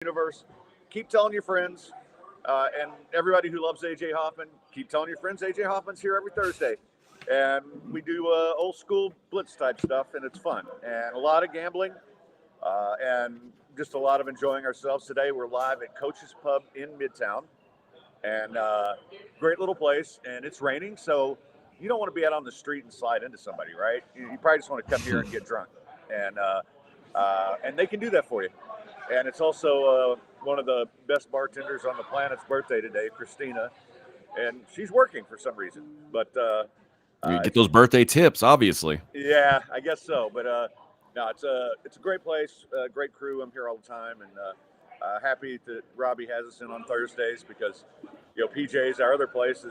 universe. Keep telling your friends, and everybody who loves AJ Hoffman, keep telling your friends AJ Hoffman's here every Thursday. And we do old school blitz type stuff, and it's fun. And a lot of gambling, and just a lot of enjoying ourselves. Today we're live at Coach's Pub in Midtown, and great little place, and it's raining, so you don't want to be out on the street and slide into somebody, right? You probably just want to come here and get drunk, and they can do that for you. And it's also one of the best bartenders on the planet's birthday today, Christina, and she's working for some reason. But you get those birthday tips, obviously. Yeah, I guess so. But no, it's a great place, great crew. I'm here all the time, and happy that Robbie has us in on Thursdays because PJ's, our other place,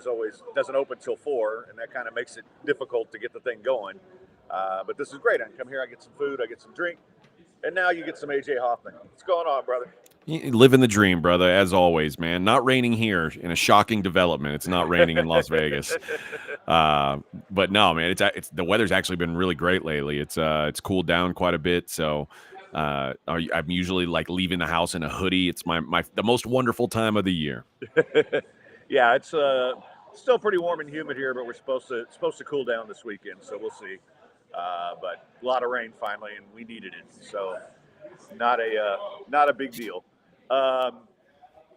doesn't open till 4, and that kind of makes it difficult to get the thing going. But this is great. I can come here, I get some food, I get some drink. And now you get some AJ Hoffman. What's going on, brother? Living the dream, brother, as always, man. Not raining here in a shocking development. It's not raining in Las Vegas. But no, man, it's the weather's actually been really great lately. It's cooled down quite a bit. So I'm usually like leaving the house in a hoodie. It's the most wonderful time of the year. Yeah, it's still pretty warm and humid here, but we're supposed to cool down this weekend, so we'll see. But a lot of rain finally, and we needed it. So not a big deal.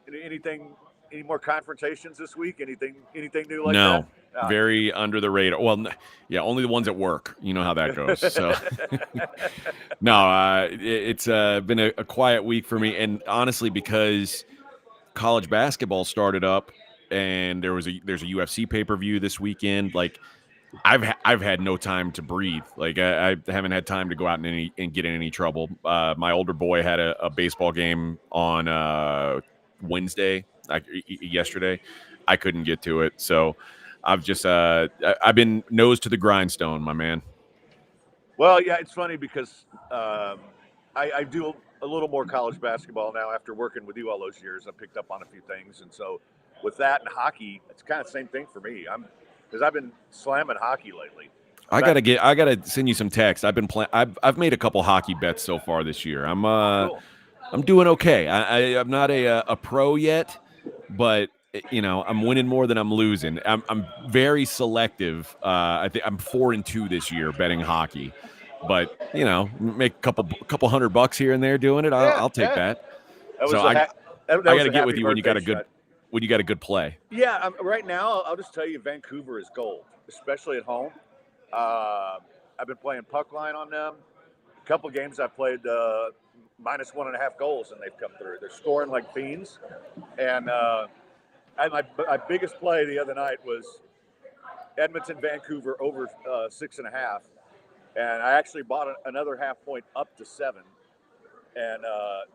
Any more confrontations this week? Anything new like that? No, very under the radar. Well, yeah, only the ones at work. You know how that goes. So no, it's been a quiet week for me, and honestly, because college basketball started up, and there's a UFC pay-per-view this weekend, like. I've had no time to breathe. Like I haven't had time to go out and get in any trouble. My older boy had a baseball game on Wednesday, yesterday. I couldn't get to it, so I've just I've been nose to the grindstone, my man. Well, yeah, it's funny because I do a little more college basketball now after working with you all those years. I picked up on a few things, and so with that and hockey, it's kind of the same thing for me. Because I've been slamming hockey lately. I gotta send you some text. I've been playing. I've made a couple hockey bets so far this year. Cool. I'm doing okay. I'm not a pro yet, but I'm winning more than I'm losing. I'm very selective. I think I'm 4-2 this year betting hockey, but make a couple $100 here and there doing it. I'll take that. I got to get with you when you got a good. When you got a good play. Yeah, right now, I'll just tell you, Vancouver is gold, especially at home. I've been playing puck line on them. A couple games I've played minus 1.5 goals, and they've come through. They're scoring like fiends. And my biggest play the other night was Edmonton, Vancouver over 6.5. And I actually bought another half point up to 7 and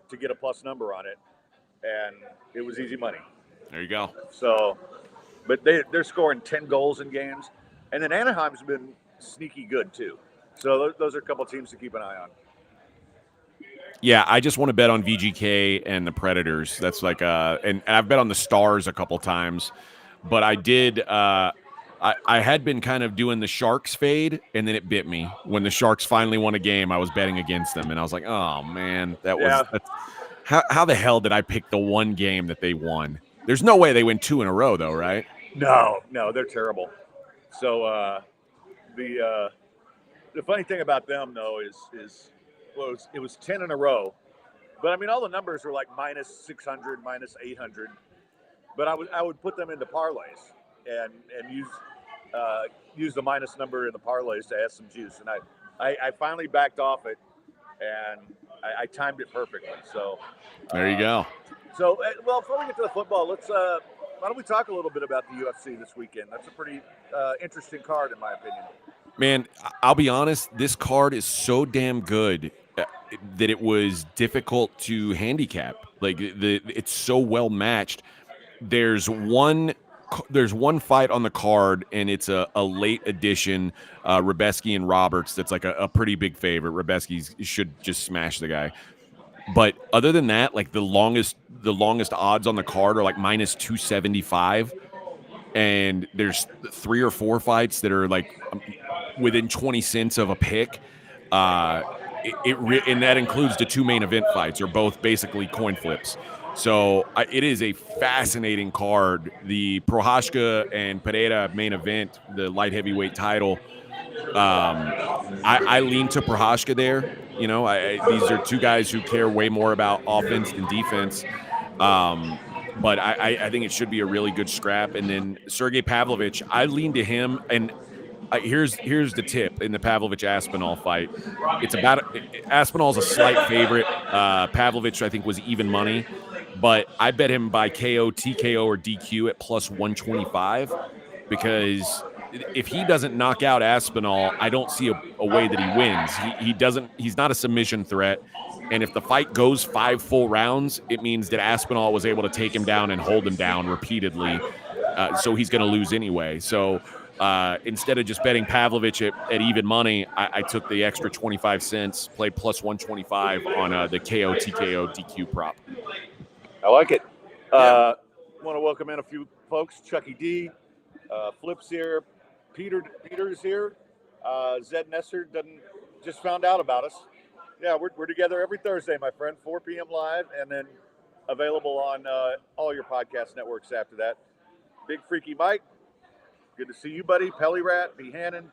to get a plus number on it. And it was easy money. There you go. So, but they're scoring 10 goals in games. And then Anaheim's been sneaky good, too. So those are a couple of teams to keep an eye on. Yeah, I just want to bet on VGK and the Predators. That's like and I've bet on the Stars a couple times. But I did I had been kind of doing the Sharks fade, and then it bit me. When the Sharks finally won a game, I was betting against them. And I was like, oh, man, how the hell did I pick the one game that they won? There's no way they win 2 in a row, though, right? No, they're terrible. So the funny thing about them, though, is it was 10 in a row. But, I mean, all the numbers were like minus 600, minus 800. But I would put them into parlays and use the minus number in the parlays to add some juice. And I finally backed off it, and I timed it perfectly. So there you go. So, well, before we get to the football, why don't we talk a little bit about the UFC this weekend? That's a pretty interesting card, in my opinion. Man, I'll be honest, this card is so damn good that it was difficult to handicap. Like, it's so well matched. There's one fight on the card, and it's a late edition Rebeski and Roberts that's like a pretty big favorite. Rebeski should just smash the guy. But other than that, like the longest odds on the card are like minus 275, and there's 3 or 4 fights that are like within 20 cents of a pick. and that includes the two main event fights are both basically coin flips. So it is a fascinating card. The Prohaska and Pereira main event, the light heavyweight title. I lean to Prohaska there. You know, these are two guys who care way more about offense than defense. But I think it should be a really good scrap. And then Sergey Pavlovich, I lean to him. And here's the tip in the Pavlovich Aspinall fight. It's about Aspinall's a slight favorite. Pavlovich, I think, was even money, but I bet him by KO, TKO, or DQ at plus 125 because if he doesn't knock out Aspinall, I don't see a way that he wins. He doesn't. He's not a submission threat. And if the fight goes 5 full rounds, it means that Aspinall was able to take him down and hold him down repeatedly. So he's going to lose anyway. So instead of just betting Pavlovich at even money, I took the extra 25 cents, played plus 125 on the KO, TKO, DQ prop. I like it. Want to welcome in a few folks. Chucky D, Flip's here. Peter's here. Zed Nesser just found out about us. Yeah, we're together every Thursday, my friend, 4 p.m. live, and then available on all your podcast networks after that. Big Freaky Mike, good to see you, buddy. Pelly Rat, B. Hannon,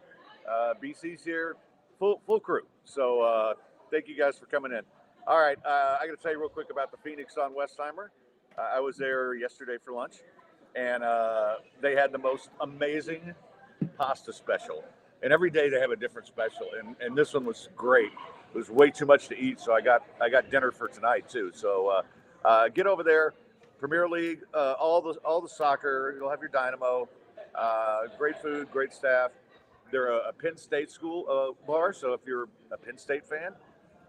BC's here, full crew. So thank you guys for coming in. All right, I got to tell you real quick about the Phoenix on Westheimer. I was there yesterday for lunch, and they had the most amazing pasta special. And every day they have a different special, and this one was great. It was way too much to eat, so I got dinner for tonight too. So get over there, Premier League, all the soccer. You'll have your Dynamo. Great food, great staff. They're a Penn State school bar, so if you're a Penn State fan,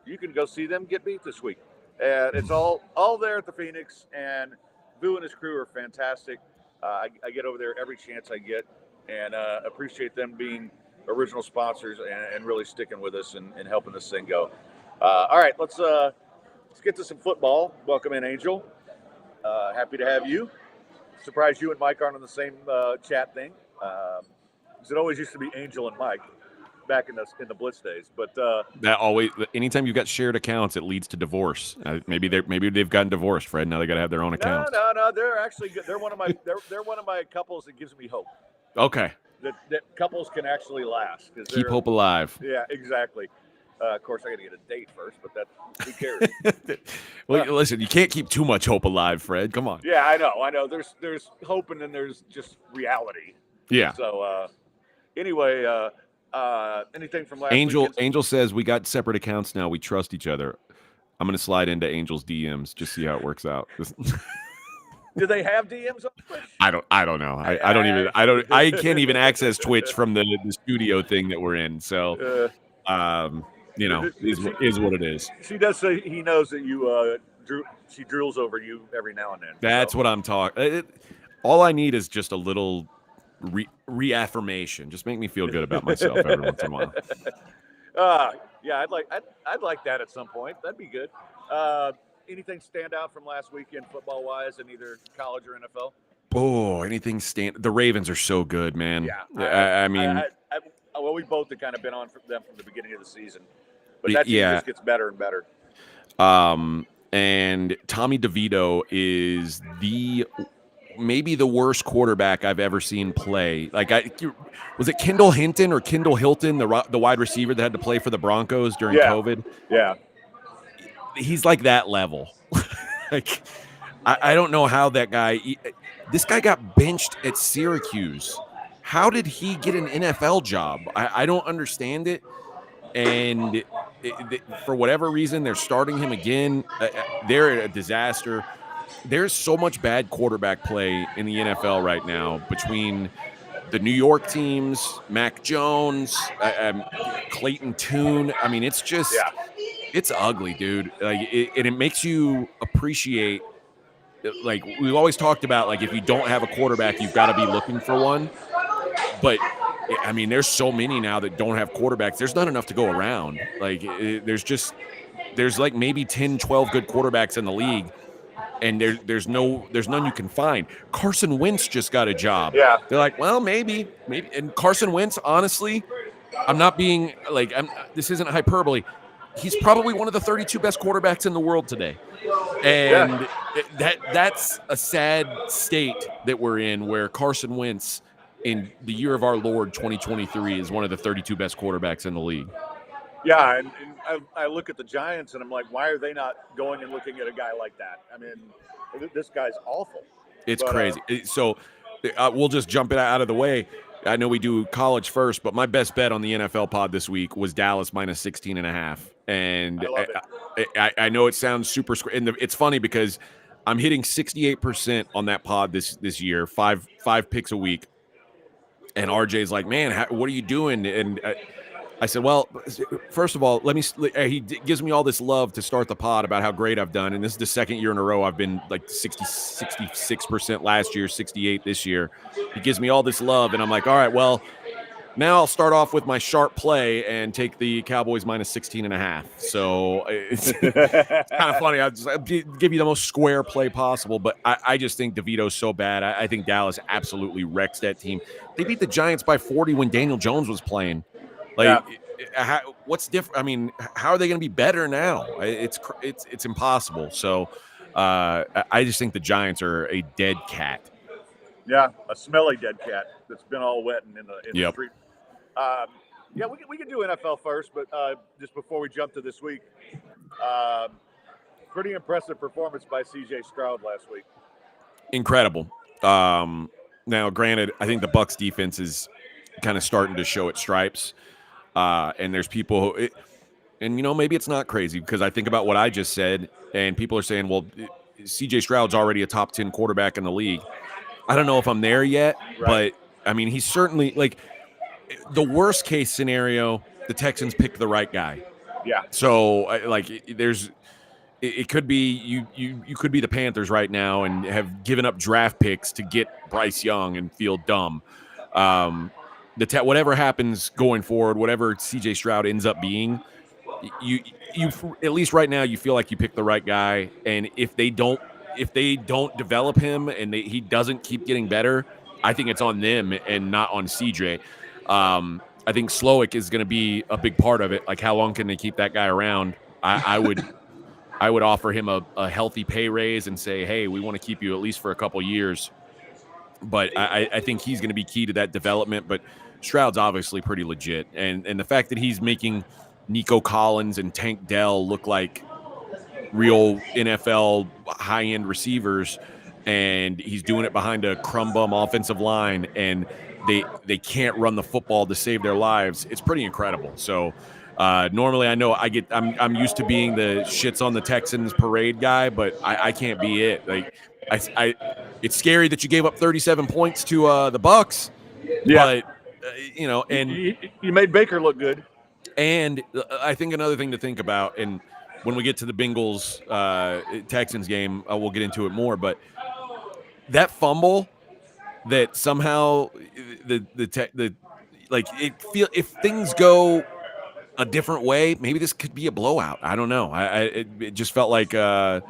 you can go see them get beat this week. And it's all there at the Phoenix, and Vu and his crew are fantastic. I get over there every chance I get, and appreciate them being original sponsors and really sticking with us and helping this thing go. All right, let's get to some football. Welcome in, Angel. Happy to have you. Surprised you and Mike aren't on the same chat thing. Because it always used to be Angel and Mike back in the Blitz days. But that always, anytime you've got shared accounts, it leads to divorce. Maybe they've gotten divorced, Fred. Now they got to have their own account. No. They're actually good. They're one of my couples that gives me hope. Okay. That couples can actually last. Keep hope alive. Yeah, exactly. Of course, I got to get a date first, but who cares? Well, listen, you can't keep too much hope alive, Fred. Come on. Yeah, I know. There's hope, and then there's just reality. Yeah. So anyway, anything from last Angel? weekend? Angel says we got separate accounts now. We trust each other. I'm gonna slide into Angel's DMs, just see how it works out. Do they have DMs on Twitch? I don't know. I can't even access Twitch from the studio thing that we're in. So, is what it is. She does say he knows that you she drools over you every now and then. That's what I'm talking. All I need is just a little reaffirmation. Just make me feel good about myself every once in a while. Yeah, I'd like that at some point. That'd be good. Anything stand out from last weekend football wise in either college or NFL? Oh, anything the Ravens are so good, man. Yeah, I mean, well, we both have kind of been on for them from the beginning of the season, but that team just gets better and better. And Tommy DeVito is maybe the worst quarterback I've ever seen play. Like, was it Kendall Hinton or Kendall Hilton, the wide receiver that had to play for the Broncos during COVID? Yeah. He's like that level. Like, I don't know how that guy. This guy got benched at Syracuse. How did he get an NFL job? I don't understand it. And for whatever reason, they're starting him again. They're a disaster. There's so much bad quarterback play in the NFL right now between the New York teams, Mac Jones, Clayton Tune. I mean, it's just. Yeah. It's ugly, dude. Like, it makes you appreciate. Like, we've always talked about, like, if you don't have a quarterback, you've got to be looking for one. But I mean, there's so many now that don't have quarterbacks. There's not enough to go around. Like, there's like maybe 10, 12 good quarterbacks in the league, and there's none you can find. Carson Wentz just got a job. Yeah. They're like, well, maybe. And Carson Wentz, honestly, I'm not being like, this isn't hyperbole. he's probably one of the 32 best quarterbacks in the world today. And that's a sad state that we're in, where Carson Wentz in the year of our Lord 2023 is one of the 32 best quarterbacks in the league. Yeah, and I look at the Giants and I'm like, why are they not going and looking at a guy like that? I mean, this guy's awful. It's crazy. So we'll just jump it out of the way. I know we do college first, but my best bet on the NFL pod this week was Dallas minus 16.5. And I love it. I know it sounds super, and it's funny because I'm hitting 68% on that pod this year, five picks a week. And RJ's like, man, what are you doing? And I said, well, first of all, he gives me all this love to start the pod about how great I've done. And this is the second year in a row I've been like 66% last year, 68 this year. He gives me all this love. And I'm like, all right, well, now I'll start off with my sharp play and take the Cowboys minus 16.5. So it's kind of funny. I'll give you the most square play possible. But I just think DeVito's so bad. I think Dallas absolutely wrecks that team. They beat the Giants by 40 when Daniel Jones was playing. What's different? I mean, how are they going to be better now? It's impossible. So I just think the Giants are a dead cat. Yeah, a smelly dead cat that's been all wet and in the street. Yeah, we can do NFL first, but just before we jump to this week, pretty impressive performance by C.J. Stroud last week. Incredible. Now, granted, I think the Bucs defense is kind of starting to show its stripes. And there's people and maybe it's not crazy because I think about what I just said and people are saying, well, CJ Stroud's already a top 10 quarterback in the league. I don't know if I'm there yet, but I mean, he's certainly like the worst case scenario. The Texans picked the right guy. Yeah. So like it could be you could be the Panthers right now and have given up draft picks to get Bryce Young and feel dumb. Whatever happens going forward, whatever CJ Stroud ends up being, you at least right now you feel like you picked the right guy. And if they don't develop him and he doesn't keep getting better, I think it's on them and not on CJ. I think Slowick is going to be a big part of it. Like, how long can they keep that guy around? I would offer him a healthy pay raise and say, hey, we want to keep you at least for a couple years. But I think he's going to be key to that development. But Stroud's obviously pretty legit. And the fact that he's making Nico Collins and Tank Dell look like real NFL high-end receivers, and he's doing it behind a crumb-bum offensive line, and they can't run the football to save their lives, it's pretty incredible. So normally I know I'm used to being the shits on the Texans parade guy, but I can't be it. Like it's scary that you gave up 37 points to the Bucs. Yeah. But and you made Baker look good. And I think another thing to think about, and when we get to the Bengals Texans game, we'll get into it more. But that fumble, that somehow if things go a different way, maybe this could be a blowout. I don't know. It just felt like the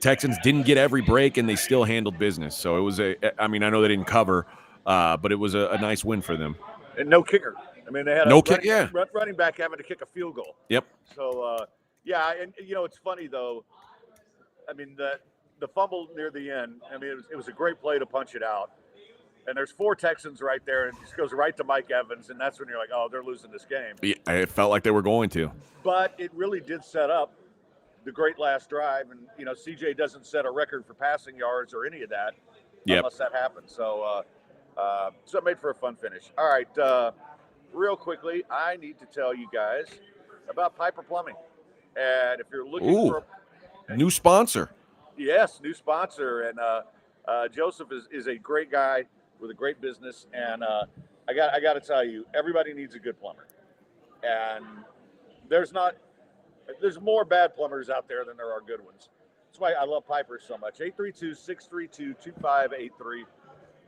Texans didn't get every break and they still handled business. So it was I know they didn't cover, but it was a nice win for them. And no kicker. I mean, they had running back having to kick a field goal. Yep. So, and it's funny though. I mean, the fumble near the end, I mean, it was a great play to punch it out. And there's 4 Texans right there, and it just goes right to Mike Evans, and that's when you're like, oh, they're losing this game. Yeah, it felt like they were going to. But it really did set up the great last drive, and CJ doesn't set a record for passing yards or any of that unless that happens. So, so it made for a fun finish. All right, real quickly, I need to tell you guys about Piper Plumbing, and if you're looking for a new sponsor, yes, new sponsor, and Joseph is a great guy with a great business, and I got to tell you, everybody needs a good plumber, and there's more bad plumbers out there than there are good ones. That's why I love Piper so much. 832-632-2583.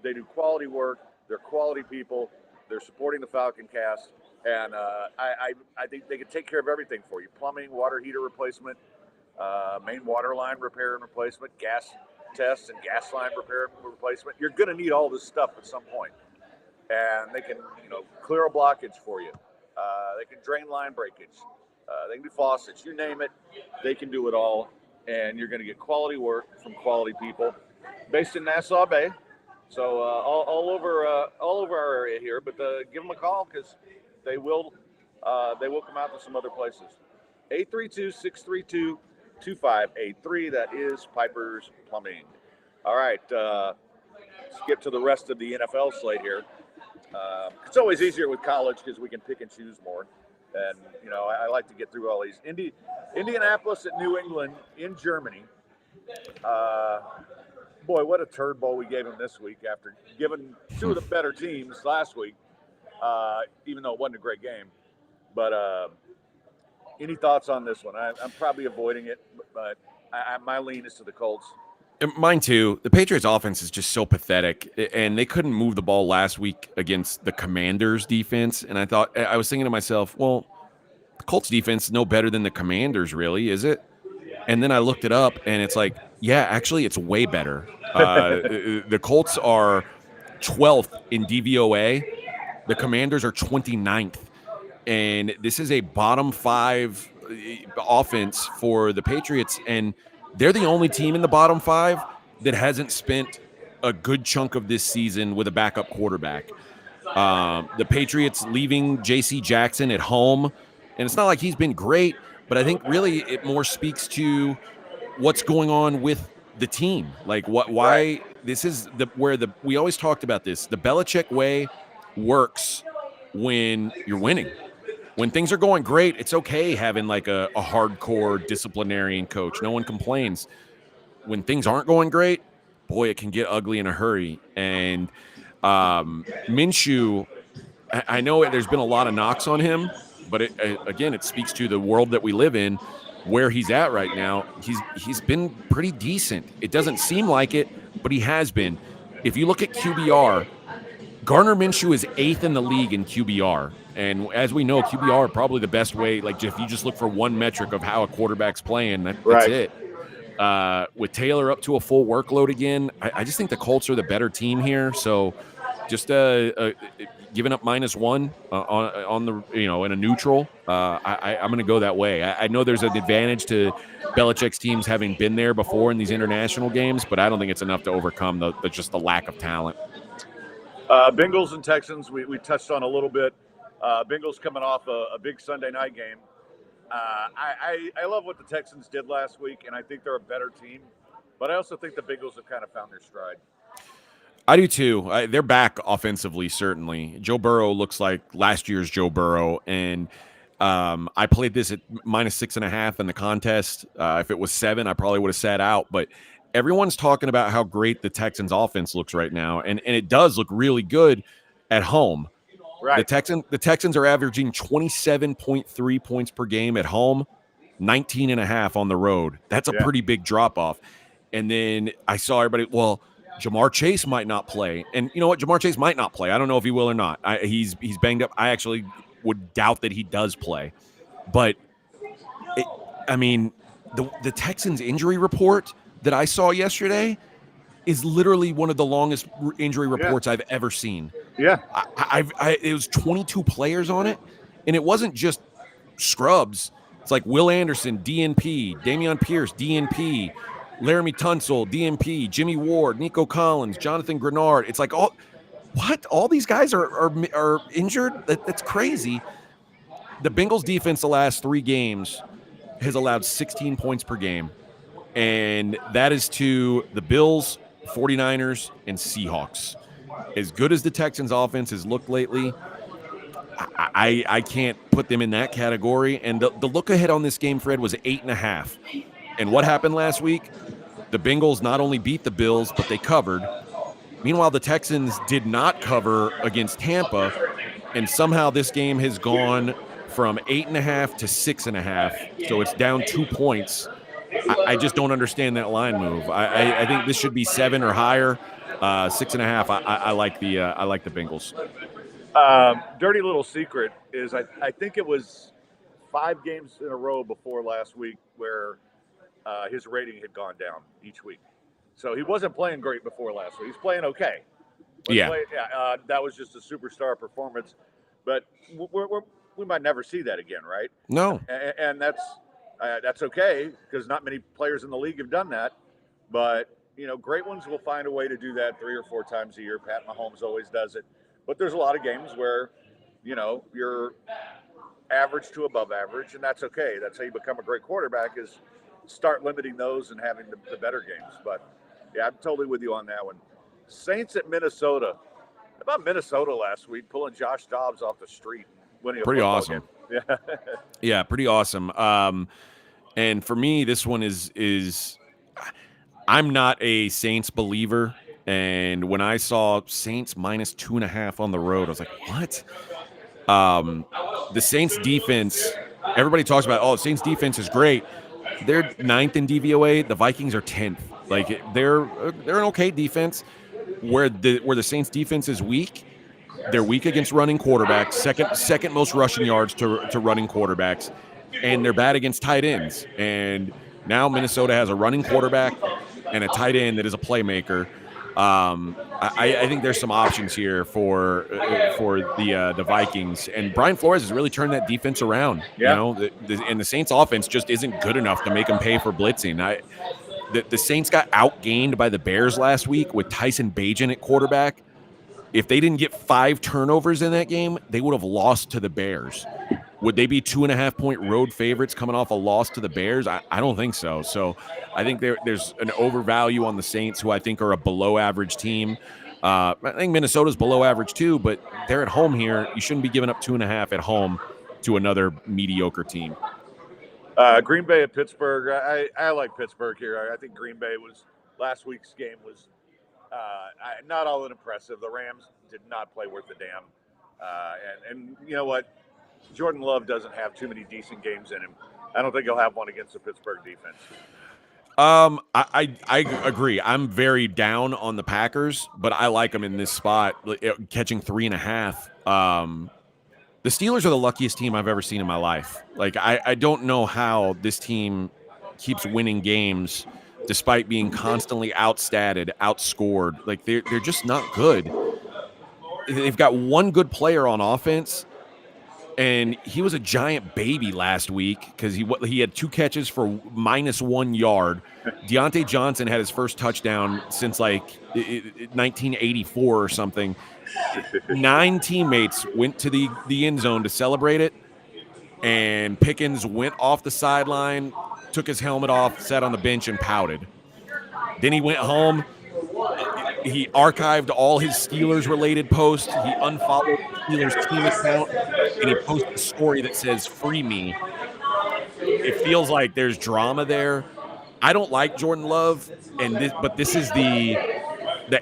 They do quality work. They're quality people. They're supporting the Falconcast, and I think they can take care of everything for you: plumbing, water heater replacement, main water line repair and replacement, gas tests and gas line repair and replacement. You're going to need all this stuff at some point, and they can clear a blockage for you. They can drain line breakage. They can do faucets. You name it, they can do it all. And you're going to get quality work from quality people, based in Nassau Bay. So all over our area here. But give them a call because they will come out to some other places. 832-632-2583. That is Piper's Plumbing. All right, skip to the rest of the NFL slate here. It's always easier with college because we can pick and choose more. And, I like to get through all these. Indianapolis at New England in Germany. Boy, what a turd bowl we gave them this week after giving two of the better teams last week, even though it wasn't a great game. But any thoughts on this one? I'm probably avoiding it, but my lean is to the Colts. Mine too. The Patriots offense is just so pathetic, and they couldn't move the ball last week against the Commanders defense. And I was thinking to myself, well, the Colts defense is no better than the Commanders, really, is it? And then I looked it up, and it's like, yeah, actually, it's way better. The Colts are 12th in DVOA. The Commanders are 29th. And this is a bottom 5 offense for the Patriots, and they're the only team in the bottom 5 that hasn't spent a good chunk of this season with a backup quarterback. The Patriots leaving J.C. Jackson at home, and it's not like he's been great, but I think really it more speaks to what's going on with the team. Like why this is we always talked about this. The Belichick way works when you're winning. When things are going great, it's okay having like a hardcore disciplinarian coach. No one complains. When things aren't going great, boy, it can get ugly in a hurry. And Minshew, I know there's been a lot of knocks on him, but it speaks to the world that we live in, where he's at right now. He's been pretty decent. It doesn't seem like it, but he has been. If you look at QBR, Gardner Minshew is 8th in the league in QBR. And as we know, QBR probably the best way. Like if you just look for one metric of how a quarterback's playing, that's it. With Taylor up to a full workload again, I just think the Colts are the better team here. So just giving up -1 on the in a neutral, I'm going to go that way. I know there's an advantage to Belichick's teams having been there before in these international games, but I don't think it's enough to overcome the lack of talent. Bengals and Texans, we touched on a little bit. Bengals coming off a big Sunday night game. I love what the Texans did last week, and I think they're a better team. But I also think the Bengals have kind of found their stride. I do too. They're back offensively, certainly. Joe Burrow looks like last year's Joe Burrow, and I played this at -6.5 in the contest. If it was 7, I probably would have sat out. But everyone's talking about how great the Texans offense looks right now, and it does look really good at home. Right. The Texans are averaging 27.3 points per game at home, 19.5 on the road. That's a pretty big drop off. And then I saw everybody, well, Jamar Chase might not play. And you know what? Jamar Chase might not play. I don't know if he will or not. He's banged up. I actually would doubt that he does play. But, the Texans injury report that I saw yesterday is literally one of the longest injury reports I've ever seen. Yeah. It was 22 players on it, and it wasn't just scrubs. It's like Will Anderson, DNP, Dameon Pierce, DNP, Laramie Tunsil, DNP, Jimmy Ward, Nico Collins, Jonathan Grenard. It's like, all these guys are injured? That's crazy. The Bengals defense the last 3 games has allowed 16 points per game, and that is to the Bills, 49ers, and Seahawks. As good as the Texans offense has looked lately, I can't put them in that category. And the look ahead on this game, Fred, was 8.5. And what happened last week? The Bengals not only beat the Bills, but they covered. Meanwhile, the Texans did not cover against Tampa, and somehow this game has gone from 8.5 to 6.5. So it's down 2 points. I just don't understand that line move. I think this should be 7 or higher. 6.5. I like the Bengals. Dirty little secret is I think it was 5 games in a row before last week where his rating had gone down each week. So he wasn't playing great before last week. He's playing okay. That was just a superstar performance. But we might never see that again, right? No. And that's okay, because not many players in the league have done that. But great ones will find a way to do that 3 or 4 times a year. Pat Mahomes always does it. But there's a lot of games where you're average to above average, and that's okay. That's how you become a great quarterback, is start limiting those and having the better games. But yeah, I'm totally with you on that one. Saints at Minnesota. How about Minnesota last week pulling Josh Dobbs off the street and winning a Pretty football awesome. game? Yeah. Yeah, pretty awesome. And for me, this one is I'm not a Saints believer. And when I saw Saints minus 2.5 on the road, I was like, what? The Saints defense, everybody talks about, oh, Saints defense is great. They're 9th in DVOA. The Vikings are 10th. Like they're an okay defense. Where the Saints defense is weak, they're weak against running quarterbacks. Second most rushing yards to running quarterbacks, and they're bad against tight ends. And now Minnesota has a running quarterback and a tight end that is a playmaker. I think there's some options here for the Vikings, and Brian Flores has really turned that defense around. Yeah. And the Saints offense just isn't good enough to make them pay for blitzing. The Saints got outgained by the Bears last week with Tyson Bagent at quarterback. If they didn't get 5 turnovers in that game, they would have lost to the Bears. Would they be 2.5-point road favorites coming off a loss to the Bears? I don't think so. So I think there's an overvalue on the Saints, who I think are a below-average team. I think Minnesota's below average too, but they're at home here. You shouldn't be giving up 2.5 at home to another mediocre team. Green Bay at Pittsburgh. I like Pittsburgh here. I think Green Bay last week's game was not all that impressive. The Rams did not play worth a damn. And you know what? Jordan Love doesn't have too many decent games in him. I don't think he'll have one against the Pittsburgh defense. I agree. I'm very down on the Packers, but I like them in this spot, catching 3.5. The Steelers are the luckiest team I've ever seen in my life. Like, I don't know how this team keeps winning games despite being constantly outstatted, outscored. Like, they're just not good. They've got one good player on offense, and he was a giant baby last week because he had 2 catches for -1 yard. Deontay Johnson had his first touchdown since like 1984 or something. 9 teammates went to the end zone to celebrate it, and Pickens went off the sideline, took his helmet off, sat on the bench, and pouted. Then he went home. He archived all his Steelers-related posts. He unfollowed the Steelers team account, and he posted a story that says, "Free me." It feels like there's drama there. I don't like Jordan Love, but this is the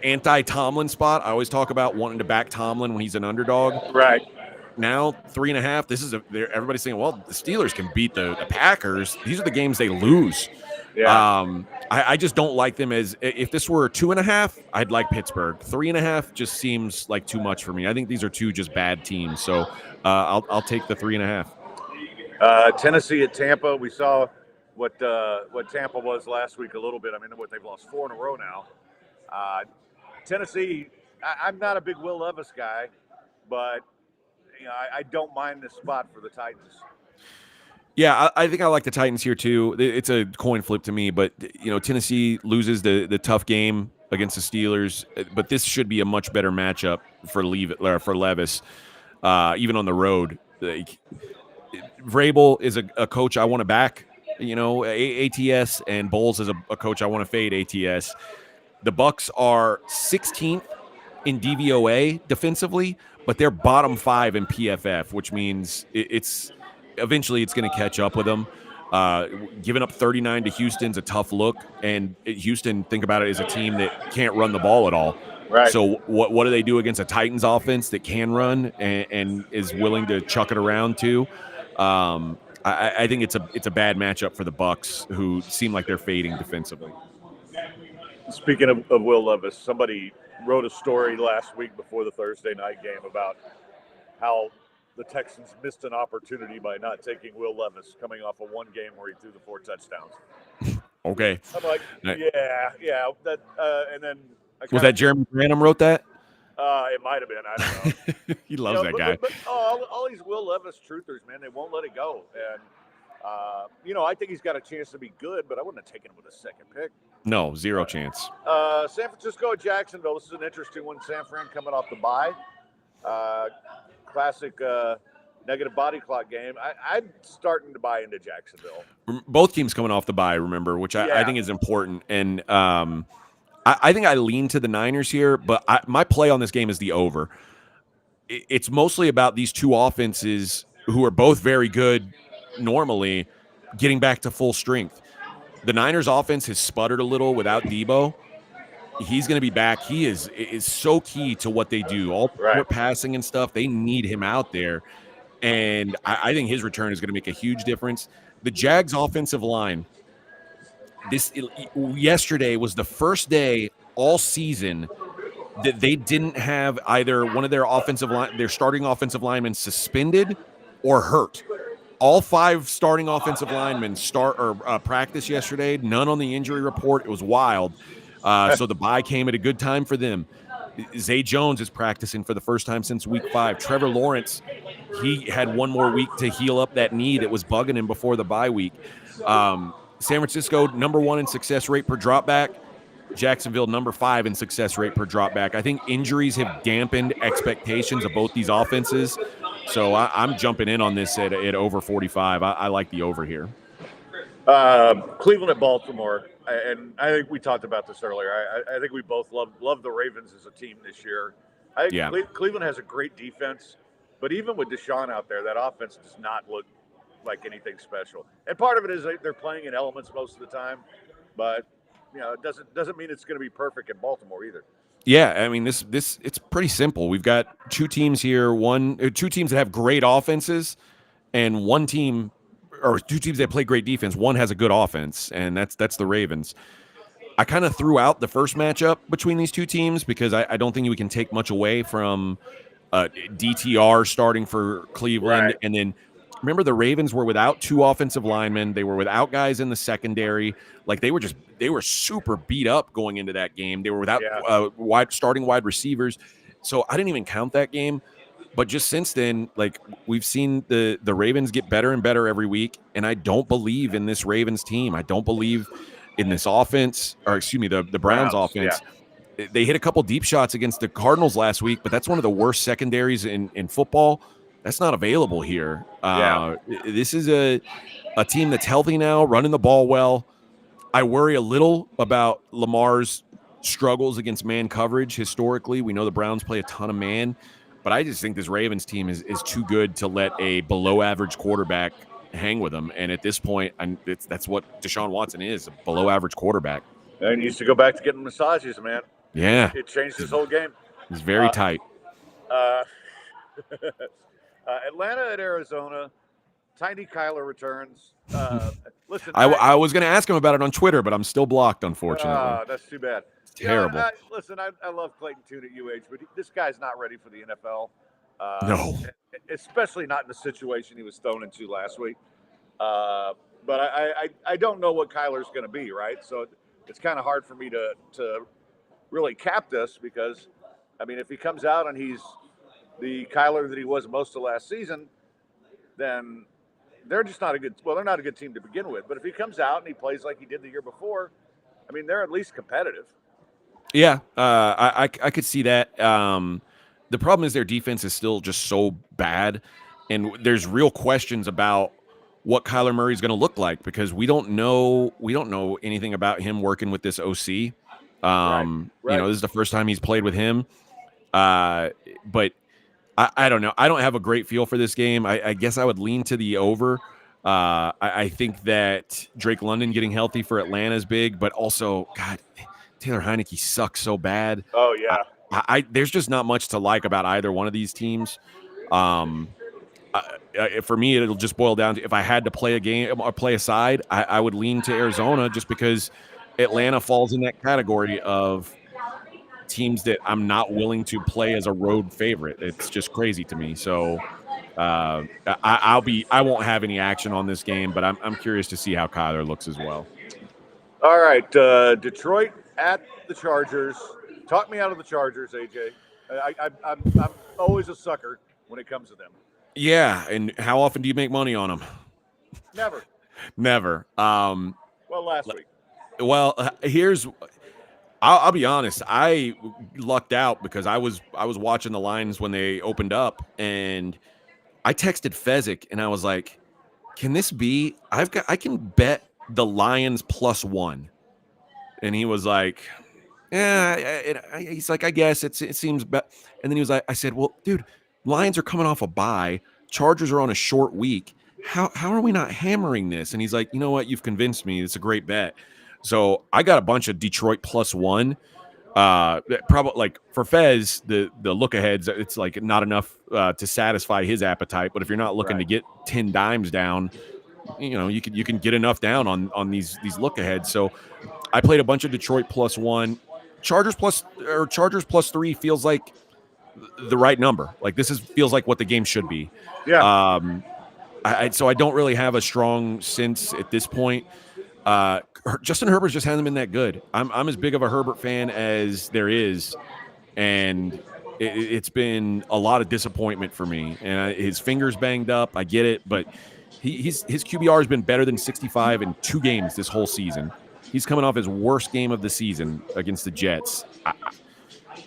anti-Tomlin spot. I always talk about wanting to back Tomlin when he's an underdog. Right. Now, 3.5. This is everybody's saying, well, the Steelers can beat the Packers. These are the games they lose. Yeah. I just don't like them as if this were 2.5, I'd like Pittsburgh. 3.5 just seems like too much for me. I think these are 2 just bad teams. So I'll take the 3.5. Tennessee at Tampa. We saw what Tampa was last week a little bit. I mean, they've lost 4 in a row now. Tennessee, I'm not a big Will Levis guy, but I don't mind this spot for the Titans. Yeah, I think I like the Titans here too. It's a coin flip to me, but Tennessee loses the tough game against the Steelers, but this should be a much better matchup for Levis, even on the road. Like, Vrabel is a coach I want to back, ATS, and Bowles is a coach I want to fade, ATS. The Bucs are 16th in DVOA defensively, but they're bottom 5 in PFF, which means eventually it's going to catch up with them. Giving up 39 to Houston's a tough look, and Houston, think about it, is a team that can't run the ball at all. Right. So what do they do against a Titans offense that can run and is willing to chuck it around too? I think it's a bad matchup for the Bucs, who seem like they're fading defensively. Speaking of Will Levis, somebody wrote a story last week before the Thursday night game about how the Texans missed an opportunity by not taking Will Levis, coming off of one game where he threw the 4 touchdowns. Okay. I'm like, yeah. That, and then was that Jeremy Branham wrote that? It might have been. I don't know. He loves that guy. But all these Will Levis truthers, man, they won't let it go. And, I think he's got a chance to be good, but I wouldn't have taken him with a second pick. No, zero chance. San Francisco at Jacksonville. This is an interesting one. San Fran coming off the bye. Classic negative body clock game. I'm starting to buy into Jacksonville. Both teams coming off the bye, remember, which I think is important. And I think I lean to the Niners here, but my play on this game is the over. It's mostly about these two offenses who are both very good normally getting back to full strength. The Niners offense has sputtered a little without Debo. He's going to be back. He is so key to what they do. All the passing and stuff, they need him out there. And I think his return is going to make a huge difference. The Jags offensive line, yesterday was the first day all season that they didn't have either one of their starting offensive linemen suspended or hurt. All 5 starting offensive linemen practice yesterday. None on the injury report. It was wild. So the bye came at a good time for them. Zay Jones is practicing for the first time since week 5. Trevor Lawrence, he had one more week to heal up that knee that was bugging him before the bye week. San Francisco, number 1 in success rate per dropback. Jacksonville, number 5 in success rate per dropback. I think injuries have dampened expectations of both these offenses. So I'm jumping in on this at over 45. I like the over here. Cleveland at Baltimore, and I think we talked about this earlier. I think we both love the Ravens as a team this year. I think Cleveland has a great defense, but even with Deshaun out there, that offense does not look like anything special. And part of it is they're playing in elements most of the time, but it doesn't mean it's going to be perfect in Baltimore either. Yeah, I mean this it's pretty simple. We've got 2 teams here, 2 teams that have great offenses, and 2 teams that play great defense. One has a good offense, and that's the Ravens. I kind of threw out the first matchup between these 2 teams because I don't think we can take much away from DTR starting for Cleveland. Right. And then remember the Ravens were without 2 offensive linemen. They were without guys in the secondary. Like they were super beat up going into that game. They were without starting wide receivers. So I didn't even count that game. But just since then, like we've seen the Ravens get better and better every week. And I don't believe in this Ravens team. I don't believe in this offense, or excuse me, the Browns offense. Yeah. They hit a couple deep shots against the Cardinals last week, but that's one of the worst secondaries in football. That's not available here. This is a team that's healthy now, running the ball well. I worry a little about Lamar's struggles against man coverage historically. We know the Browns play a ton of man, but I just think this Ravens team is too good to let a below-average quarterback hang with them. And at this point, that's what Deshaun Watson is, a below-average quarterback. And he needs to go back to getting massages, man. Yeah. It changed his whole game. He's very tight. Atlanta at Arizona. Tiny Kyler returns. Listen, I was going to ask him about it on Twitter, but I'm still blocked, unfortunately. That's too bad. It's terrible. Listen, I love Clayton Tune at UH, but this guy's not ready for the NFL. No. Especially not in the situation he was thrown into last week. But I don't know what Kyler's going to be, right? So it's kind of hard for me to really cap this because, I mean, if he comes out and he's the Kyler that he was most of last season, then they're just not they're not a good team to begin with. But if he comes out and he plays like he did the year before, I mean, they're at least competitive. Yeah, I could see that. The problem is their defense is still just so bad, and there's real questions about what Kyler Murray is going to look like because we don't know anything about him working with this OC. Right. This is the first time he's played with him. But I don't know. I don't have a great feel for this game. I guess I would lean to the over. I think that Drake London getting healthy for Atlanta is big, but also, God, Taylor Heineke sucks so bad. Oh, yeah. There's just not much to like about either one of these teams. For me, it'll just boil down to if I had to play a game or play a side, I would lean to Arizona just because Atlanta falls in that category of teams that I'm not willing to play as a road favorite. It's just crazy to me. So I won't have any action on this game, but I'm curious to see how Kyler looks as well. All right, Detroit at the Chargers. Talk me out of the Chargers, AJ. I'm always a sucker when it comes to them. Yeah, and how often do you make money on them? Never. Never. Well, last week. Well, here's. I'll be honest. I lucked out because I was watching the lines when they opened up, and I texted Fezzik, and I was like, "Can this be? I can bet the Lions +1," and he was like, "Yeah." He's like, "I guess it seems." And then he was like, "I said, well, dude, Lions are coming off a bye. Chargers are on a short week. How are we not hammering this?" And he's like, "You know what? You've convinced me. It's a great bet." So I got a bunch of Detroit +1. Probably like for Fez, the look aheads, it's like not enough to satisfy his appetite. But if you're not looking to get 10 dimes down, you can get enough down on these look aheads. So I played a bunch of Detroit +1. Chargers +3 feels like the right number. Like feels like what the game should be. Yeah. So I don't really have a strong sense at this point. Justin Herbert just hasn't been that good. I'm as big of a Herbert fan as there is, and it's been a lot of disappointment for me. And his finger's banged up. I get it, but his QBR has been better than 65 in 2 games this whole season. He's coming off his worst game of the season against the Jets.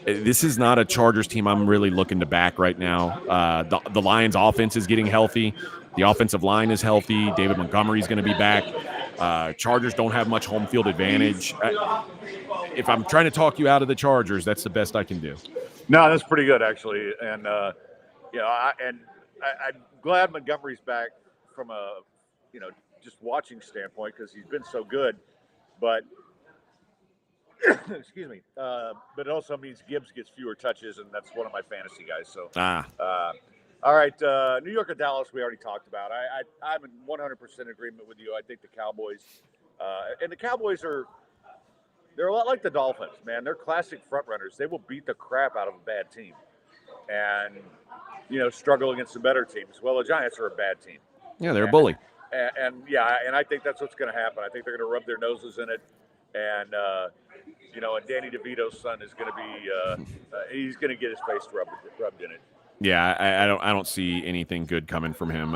This is not a Chargers team I'm really looking to back right now. The Lions' offense is getting healthy. The offensive line is healthy. David Montgomery's going to be back. Chargers don't have much home field advantage. If I'm trying to talk you out of the Chargers, that's the best I can do. No, that's pretty good actually, and I'm glad Montgomery's back from a just watching standpoint because he's been so good, but excuse me, but it also means Gibbs gets fewer touches, and that's one of my fantasy guys. So all right, New York and Dallas, we already talked about. I'm in 100% agreement with you. I think the Cowboys, and the Cowboys they're a lot like the Dolphins, man. They're classic front runners. They will beat the crap out of a bad team, and struggle against the better teams. Well, the Giants are a bad team. Yeah, they're a bully. And I think that's what's going to happen. I think they're going to rub their noses in it, and and Danny DeVito's son is going to be he's going to get his face rubbed in it. Yeah, I don't see anything good coming from him.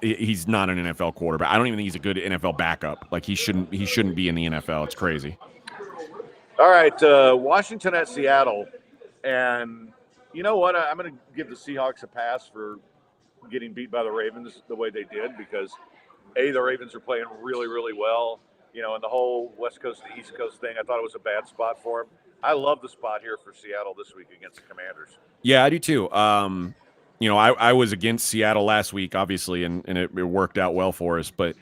He's not an NFL quarterback. I don't even think he's a good NFL backup. Like he shouldn't be in the NFL. It's crazy. All right, Washington at Seattle, and you know what? I'm going to give the Seahawks a pass for getting beat by the Ravens the way they did because the Ravens are playing really, really well. And the whole West Coast to East Coast thing, I thought it was a bad spot for them. I love the spot here for Seattle this week against the Commanders. Yeah, I do too. I was against Seattle last week, obviously, and it worked out well for us. But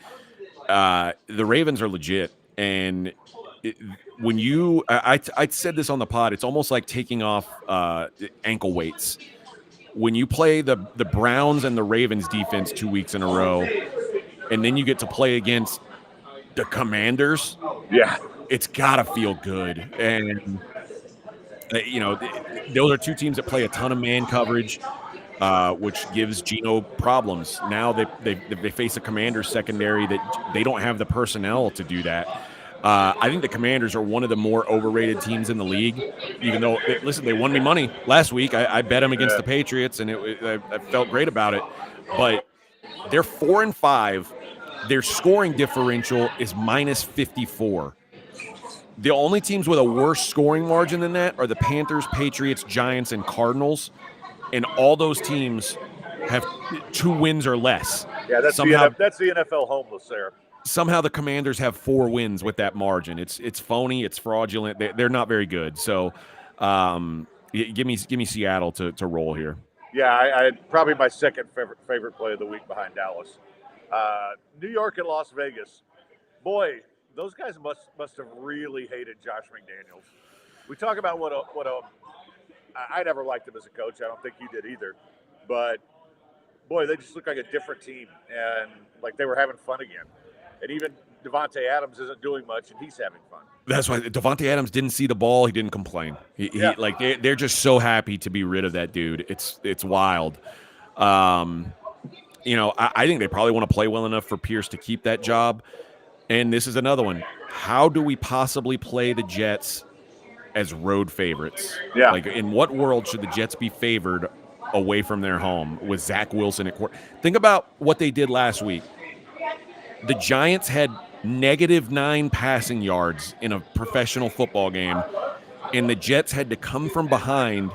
the Ravens are legit. And I said this on the pod, it's almost like taking off ankle weights. When you play the Browns and the Ravens defense 2 weeks in a row, and then you get to play against the Commanders, it's gotta feel good. And those are two teams that play a ton of man coverage, which gives Geno problems. Now they face a Commanders secondary that they don't have the personnel to do that. I think the Commanders are one of the more overrated teams in the league. Even though, they won me money last week. I bet them against the Patriots, and I felt great about it. But they're 4-5. Their scoring differential is -54. The only teams with a worse scoring margin than that are the Panthers, Patriots, Giants, and Cardinals. And all those teams have 2 wins or less. Yeah, that's the NFL homeless there. Somehow the Commanders have 4 wins with that margin. It's phony. It's fraudulent. They're not very good. So give me Seattle to roll here. Yeah, I probably my second favorite play of the week behind Dallas. New York and Las Vegas. Boy, those guys must have really hated Josh McDaniels. We talk about what I never liked him as a coach. I don't think you did either. But boy, they just look like a different team, and like they were having fun again. And even Devontae Adams isn't doing much, and he's having fun. That's why Devontae Adams didn't see the ball. He didn't complain. They're just so happy to be rid of that dude. It's wild. I think they probably want to play well enough for Pierce to keep that job. And this is another one. How do we possibly play the Jets as road favorites. Yeah. Like, in what world should the Jets be favored away from their home with Zach Wilson at quarter? Think about what they did last week. The Giants had -9 passing yards in a professional football game, and the Jets had to come from behind,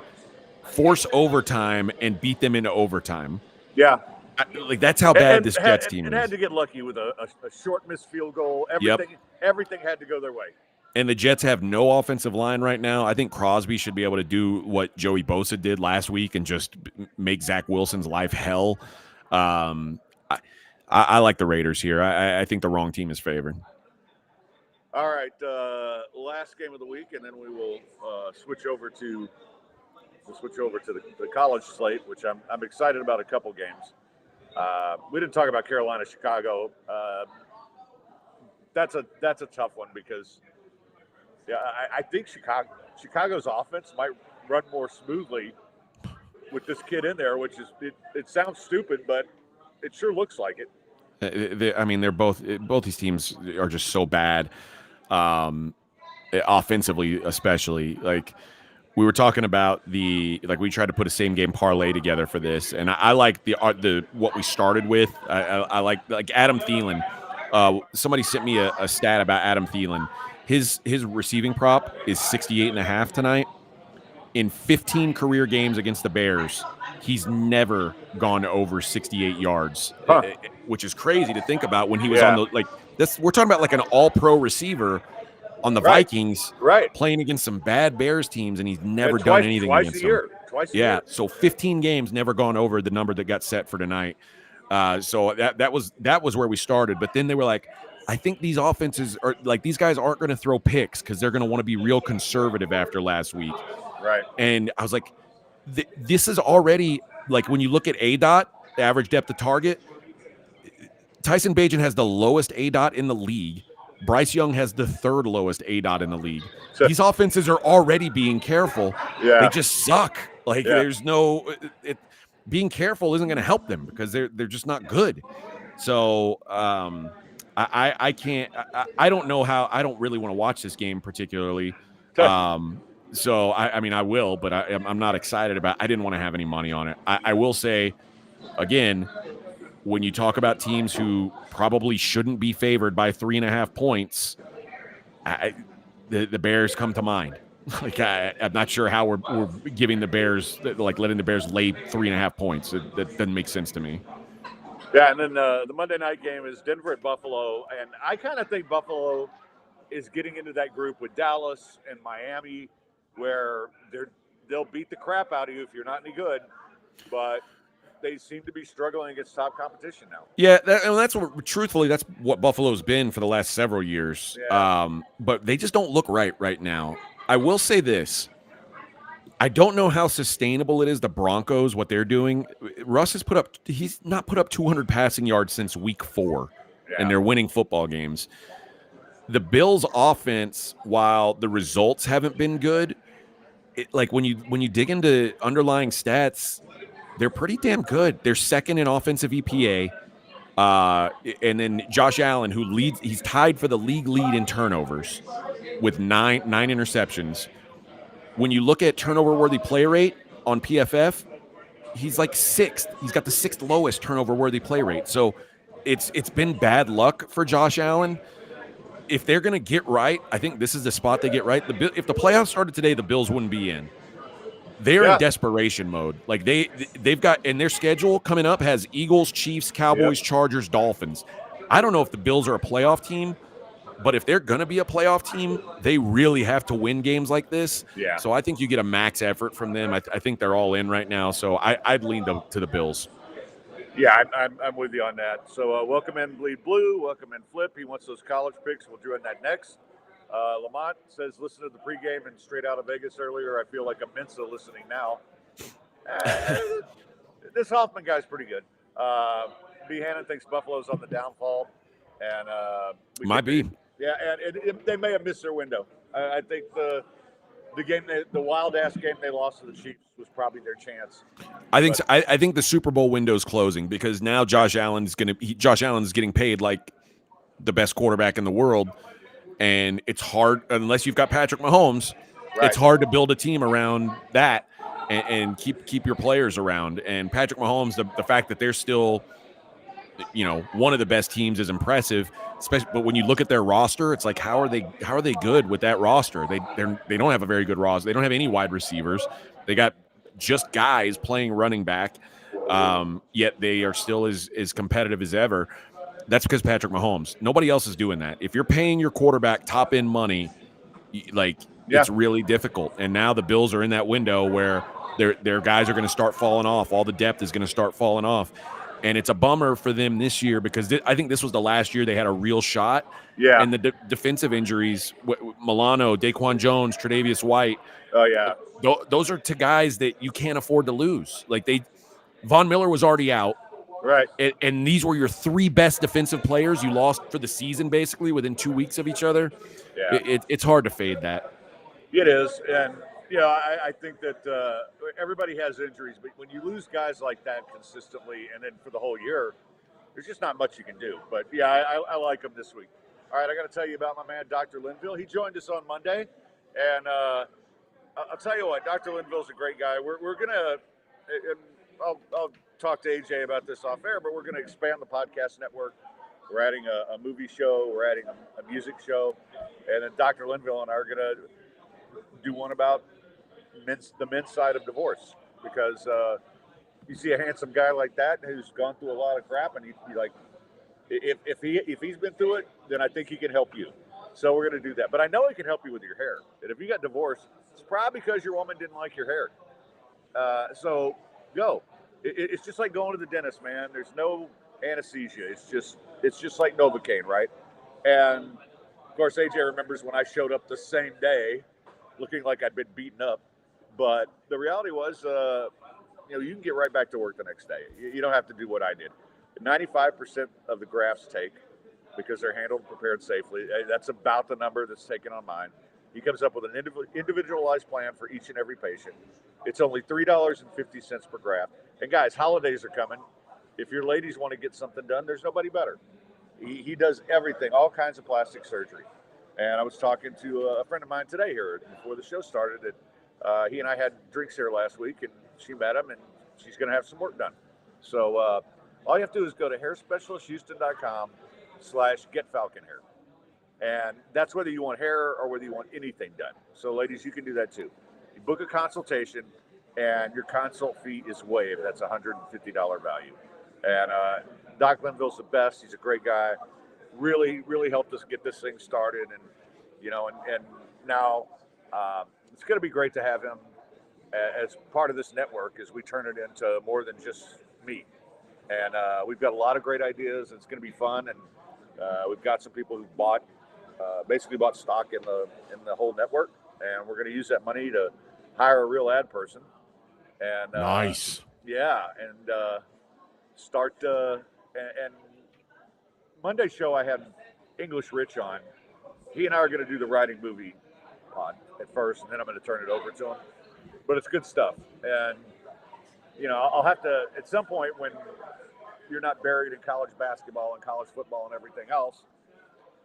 force overtime, and beat them into overtime. Yeah. Like, that's how bad this Jets team and is. had to get lucky with a short missed field goal. Everything had to go their way. And the Jets have no offensive line right now. I think Crosby should be able to do what Joey Bosa did last week and just make Zach Wilson's life hell. I like the Raiders here. I think the wrong team is favored. All right, last game of the week, and then we will switch over to the college slate, which I'm excited about a couple games. We didn't talk about Carolina, Chicago. That's a tough one because, yeah, I think Chicago's offense might run more smoothly with this kid in there, which is it sounds stupid, but it sure looks like it. They're both these teams are just so bad, offensively especially. Like, we were talking about we tried to put a same game parlay together for this, and I like the what we started with. I like Adam Thielen. Somebody sent me a stat about Adam Thielen. His receiving prop is 68.5 tonight. In 15 career games against the Bears, he's never gone over 68 yards, which is crazy to think about when he was on the we're talking about like an all-pro receiver on the Vikings, playing against some bad Bears teams, and he's never done anything against them. Twice a year. So 15 games, never gone over the number that got set for tonight. So that was where we started. But then they were like, I think these offenses are like, these guys aren't going to throw picks because they're going to want to be real conservative after last week. Right. And I was like, this is already, like, when you look at ADOT, average depth of target, Tyson Bagent has the lowest ADOT in the league. Bryce Young has the third lowest ADOT in the league. These offenses are already being careful. Yeah. They just suck. Like, there's no being careful isn't going to help them because they're just not good. So I can't. I don't know how. I don't really want to watch this game particularly. So I will, but I'm not excited about. I didn't want to have any money on it. I will say, again, when you talk about teams who probably shouldn't be favored by 3.5 points, the Bears come to mind. Like, I'm not sure how we're giving the Bears, like, letting the Bears lay 3.5 points. That doesn't make sense to me. Yeah, and then the Monday night game is Denver at Buffalo, and I kind of think Buffalo is getting into that group with Dallas and Miami, where they'll beat the crap out of you if you're not any good, but they seem to be struggling against top competition now. Yeah, that's what Buffalo's been for the last several years. Yeah. But they just don't look right now. I will say this. I don't know how sustainable it is, the Broncos, what they're doing. Russ he's not put up 200 passing yards since week 4, and they're winning football games. The Bills' offense, while the results haven't been good, like, when you dig into underlying stats, they're pretty damn good. They're second in offensive EPA. And then Josh Allen, who leads, he's tied for the league lead in turnovers with nine interceptions. When you look at turnover-worthy play rate on PFF, he's like 6th. He's got the 6th lowest turnover-worthy play rate. So it's been bad luck for Josh Allen. If they're going to get right, I think this is the spot they get right. If the playoffs started today, the Bills wouldn't be in. They're in desperation mode. Like, they've got, and their schedule coming up has Eagles, Chiefs, Cowboys, Chargers, Dolphins. I don't know if the Bills are a playoff team, but if they're going to be a playoff team, they really have to win games like this. Yeah. So I think you get a max effort from them. I think they're all in right now. So I'd lean to the Bills. Yeah, I'm with you on that. So welcome in Bleed Blue. Welcome in Flip. He wants those college picks. We'll join that next. Lamont says, listen to the pregame and straight out of Vegas earlier. I feel like I'm Mensa listening now. This Hoffman guy's pretty good. B. Hannon thinks Buffalo's on the downfall. And might be. Yeah, and they may have missed their window. I think the game, the wild-ass game they lost to the Chiefs was probably their chance. I think the Super Bowl window's closing because now Josh Allen's getting paid like the best quarterback in the world. And it's hard, unless you've got Patrick Mahomes, Right. It's hard to build a team around that and keep your players around. And Patrick Mahomes, the fact that they're still, one of the best teams is impressive. Especially, but when you look at their roster, it's like how are they good with that roster? They don't have a very good roster. They don't have any wide receivers. They got just guys playing running back. Yet they are still as competitive as ever. That's because Patrick Mahomes. Nobody else is doing that. If you're paying your quarterback top end money, it's really difficult. And now the Bills are in that window where their guys are going to start falling off. All the depth is going to start falling off. And it's a bummer for them this year because I think this was the last year they had a real shot. Yeah. And the defensive injuries, Milano, Daquan Jones, Tre'Davious White. Oh, yeah. Those are two guys that you can't afford to lose. Von Miller was already out. Right. And these were your three best defensive players you lost for the season, basically, within 2 weeks of each other. Yeah. It's hard to fade that. It is. And, I think that everybody has injuries, but when you lose guys like that consistently and then for the whole year, there's just not much you can do. But, I like him this week. All right, I got to tell you about my man, Dr. Linville. He joined us on Monday. And I'll tell you what, Dr. Linville's a great guy. We're going to – I'll talk to AJ about this off air, but we're going to expand the podcast network. We're adding a movie show. We're adding a music show. And then Dr. Linville and I are going to do one about the men's side of divorce, because you see a handsome guy like that who's gone through a lot of crap, and you like, if he's been through it, then I think he can help you. So we're going to do that. But I know he can help you with your hair. And if you got divorced, it's probably because your woman didn't like your hair. So go. It's just like going to the dentist, man. There's no anesthesia. It's just like Novocaine, right? And of course, AJ remembers when I showed up the same day, looking like I'd been beaten up. But the reality was, you can get right back to work the next day. You don't have to do what I did. 95% of the grafts take, because they're handled and prepared safely. That's about the number that's taken on mine. He comes up with an individualized plan for each and every patient. It's only $3.50 per graft. And guys, holidays are coming. If your ladies want to get something done, there's nobody better. He does everything, all kinds of plastic surgery. And I was talking to a friend of mine today here before the show started. That he and I had drinks here last week, and she met him, and she's going to have some work done. So all you have to do is go to hairspecialisthouston.com/getfalconhair. And that's whether you want hair or whether you want anything done. So ladies, you can do that too. You book a consultation, and your consult fee is waived. That's a $150 value. And Doc Linville's the best. He's a great guy. Really, really helped us get this thing started. And, and now it's going to be great to have him as part of this network as we turn it into more than just me. And we've got a lot of great ideas. It's going to be fun. And we've got some people who basically bought stock in the whole network. And we're going to use that money to hire a real ad person. And nice. Yeah. And start and Monday show I had English Rich on. He and I are going to do the writing movie pod at first, and then I'm going to turn it over to him. But it's good stuff. And, I'll have to, at some point when you're not buried in college basketball and college football and everything else,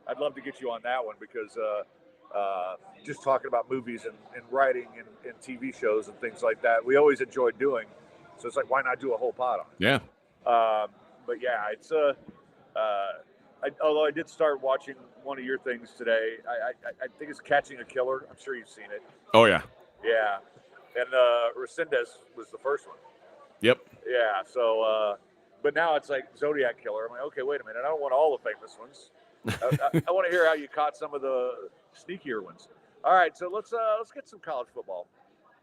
I'd love to get you on that one, because just talking about movies and writing and TV shows and things like that, we always enjoyed doing. So it's like, why not do a whole pod on it? Yeah. But yeah, it's although I did start watching one of your things today. I think it's Catching a Killer. I'm sure you've seen it. Oh yeah. Yeah, and Resendez was the first one. Yep. Yeah. So, but now it's like Zodiac Killer. I'm like, okay, wait a minute. I don't want all the famous ones. I want to hear how you caught some of the sneakier ones. All right, so let's get some college football.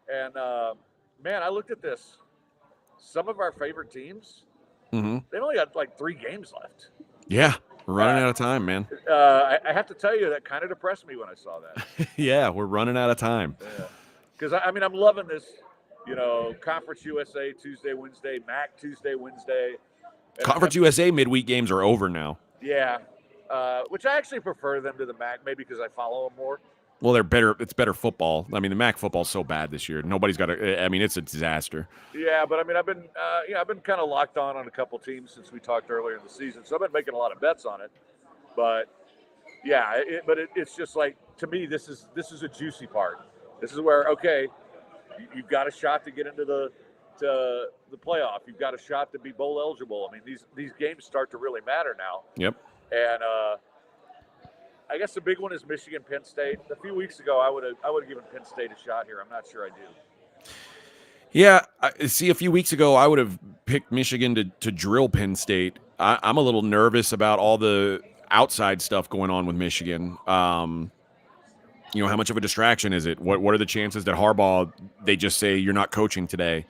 And man, I looked at this. Some of our favorite teams, they've only got like 3 games left. Yeah, we're running out of time, man. I have to tell you, that kind of depressed me when I saw that. Yeah, we're running out of time. Because I'm loving this. Conference USA Tuesday, Wednesday, MAC Tuesday, Wednesday. Conference USA midweek games are over now. Yeah, which I actually prefer them to the MAC, maybe because I follow them more. Well, they're better. It's better football. I mean, the MAC football's so bad this year. Nobody's got a. I mean, it's a disaster. Yeah, but I've been kind of locked on a couple teams since we talked earlier in the season, so I've been making a lot of bets on it. But yeah, it's just like, to me, this is a juicy part. This is where, okay, you've got a shot to get into the playoff. You've got a shot to be bowl eligible. I mean, these games start to really matter now. Yep. And I guess the big one is Michigan, Penn State. A few weeks ago, I would have given Penn State a shot here. I'm not sure I do. Yeah, see, a few weeks ago, I would have picked Michigan to drill Penn State. I'm a little nervous about all the outside stuff going on with Michigan. You know, how much of a distraction is it? What are the chances that Harbaugh, they just say you're not coaching today?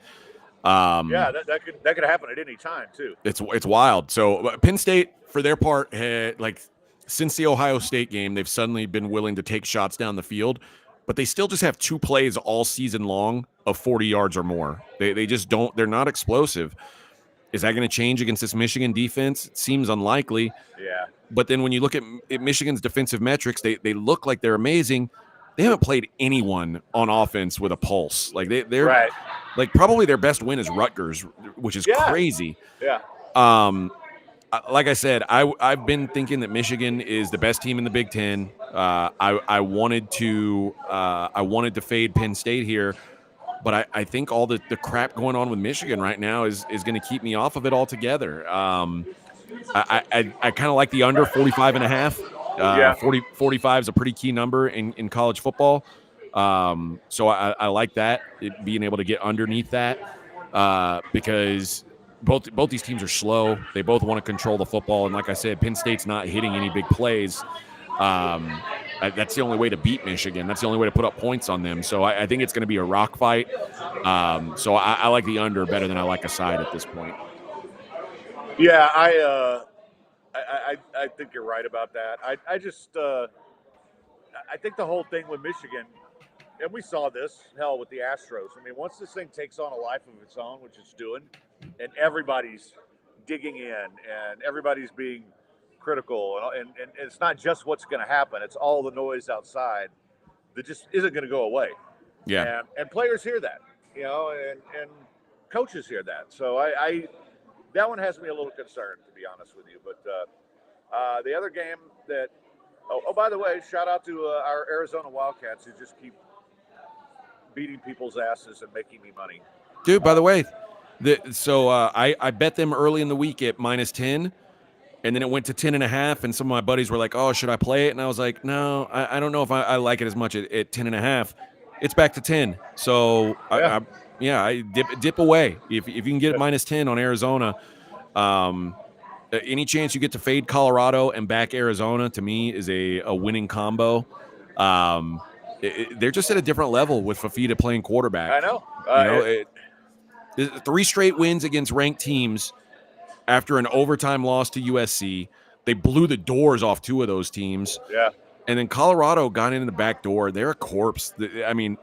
Yeah, that could happen at any time too. It's wild. So Penn State, for their part, had, like, since the Ohio State game, they've suddenly been willing to take shots down the field, but they still just have 2 plays all season long of 40 yards or more. They just don't. They're not explosive. Is that going to change against this Michigan defense? It seems unlikely. Yeah. But then when you look at Michigan's defensive metrics, they look like they're amazing. They haven't played anyone on offense with a pulse. Like they're right. Like probably their best win is Rutgers, which is crazy. Yeah. Like I said, I've been thinking that Michigan is the best team in the Big Ten. I wanted to fade Penn State here, but I think all the crap going on with Michigan right now is going to keep me off of it altogether. I kind of like the under 45.5. 45 is a pretty key number in college football. So I like that, being able to get underneath that, because both these teams are slow. They both want to control the football, and like I said, Penn State's not hitting any big plays. That's the only way to beat Michigan. That's the only way to put up points on them. So I think it's going to be a rock fight. So I like the under better than I like a side at this point. Yeah, I think you're right about that. I think the whole thing with Michigan, and we saw this, hell, with the Astros. I mean, once this thing takes on a life of its own, which it's doing, and everybody's digging in and everybody's being critical, and it's not just what's going to happen, it's all the noise outside that just isn't going to go away. Yeah. And players hear that, you know, and coaches hear that. So I that one has me a little concerned, to be honest with you. But the other game that, by the way, shout out to our Arizona Wildcats, who just keep beating people's asses and making me money. Dude, by the way, I bet them early in the week at -10, and then it went to 10.5, and some of my buddies were like, oh, should I play it? And I was like, no, I don't know if I like it as much at 10.5. It's back to 10. So I dip away. If you can get -10 on Arizona, any chance you get to fade Colorado and back Arizona, to me, is a winning combo. They're just at a different level with Fafita playing quarterback. I know. 3 straight wins against ranked teams after an overtime loss to USC. They blew the doors off 2 of those teams. Yeah. And then Colorado got in the back door. They're a corpse. I mean,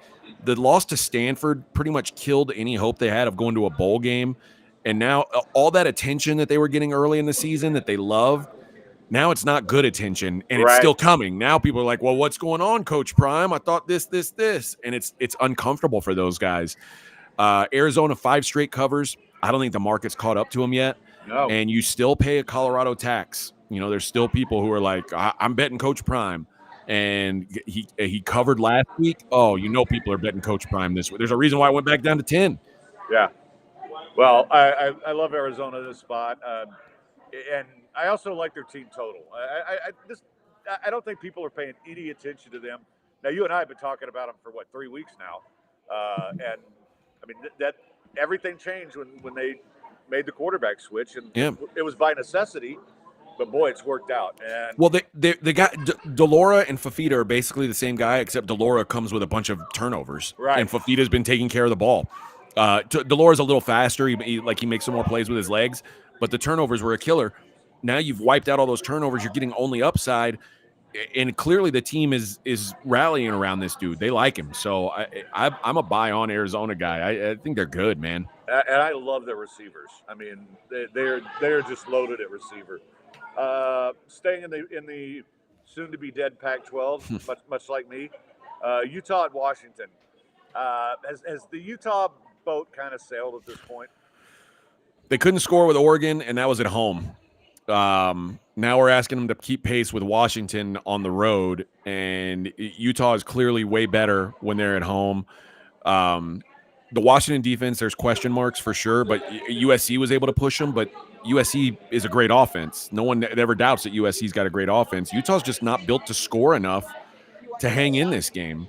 the loss to Stanford pretty much killed any hope they had of going to a bowl game. And now all that attention that they were getting early in the season that they loved, now it's not good attention, and it's still coming. Now people are like, well, what's going on, Coach Prime? I thought this. And it's uncomfortable for those guys. Arizona 5 straight covers. I don't think the market's caught up to them yet. No. And you still pay a Colorado tax. You know, there's still people who are like, I'm betting Coach Prime. And he covered last week. Oh, you know, people are betting Coach Prime this week. There's a reason why it went back down to 10. Yeah. Well, I love Arizona this spot. And I also like their team total. I don't think people are paying any attention to them. Now, you and I have been talking about them for 3 weeks now, and I mean that everything changed when they made the quarterback switch, and it was by necessity. But boy, it's worked out. And well, they got Delora and Fafita are basically the same guy, except Delora comes with a bunch of turnovers, right? And Fafita's been taking care of the ball. Delora's a little faster. He makes some more plays with his legs, but the turnovers were a killer. Now you've wiped out all those turnovers. You're getting only upside, and clearly the team is rallying around this dude. They like him, so I'm a buy on Arizona guy. I think they're good, man. And I love their receivers. I mean, they're just loaded at receiver. Staying in the soon to be dead Pac-12, much like me. Utah at Washington. Has the Utah boat kind of sailed at this point? They couldn't score with Oregon, and that was at home. Now we're asking them to keep pace with Washington on the road, and Utah is clearly way better when they're at home. The Washington defense, there's question marks for sure, but USC was able to push them. But USC is a great offense. No one ever doubts that USC's got a great offense. Utah's just not built to score enough to hang in this game.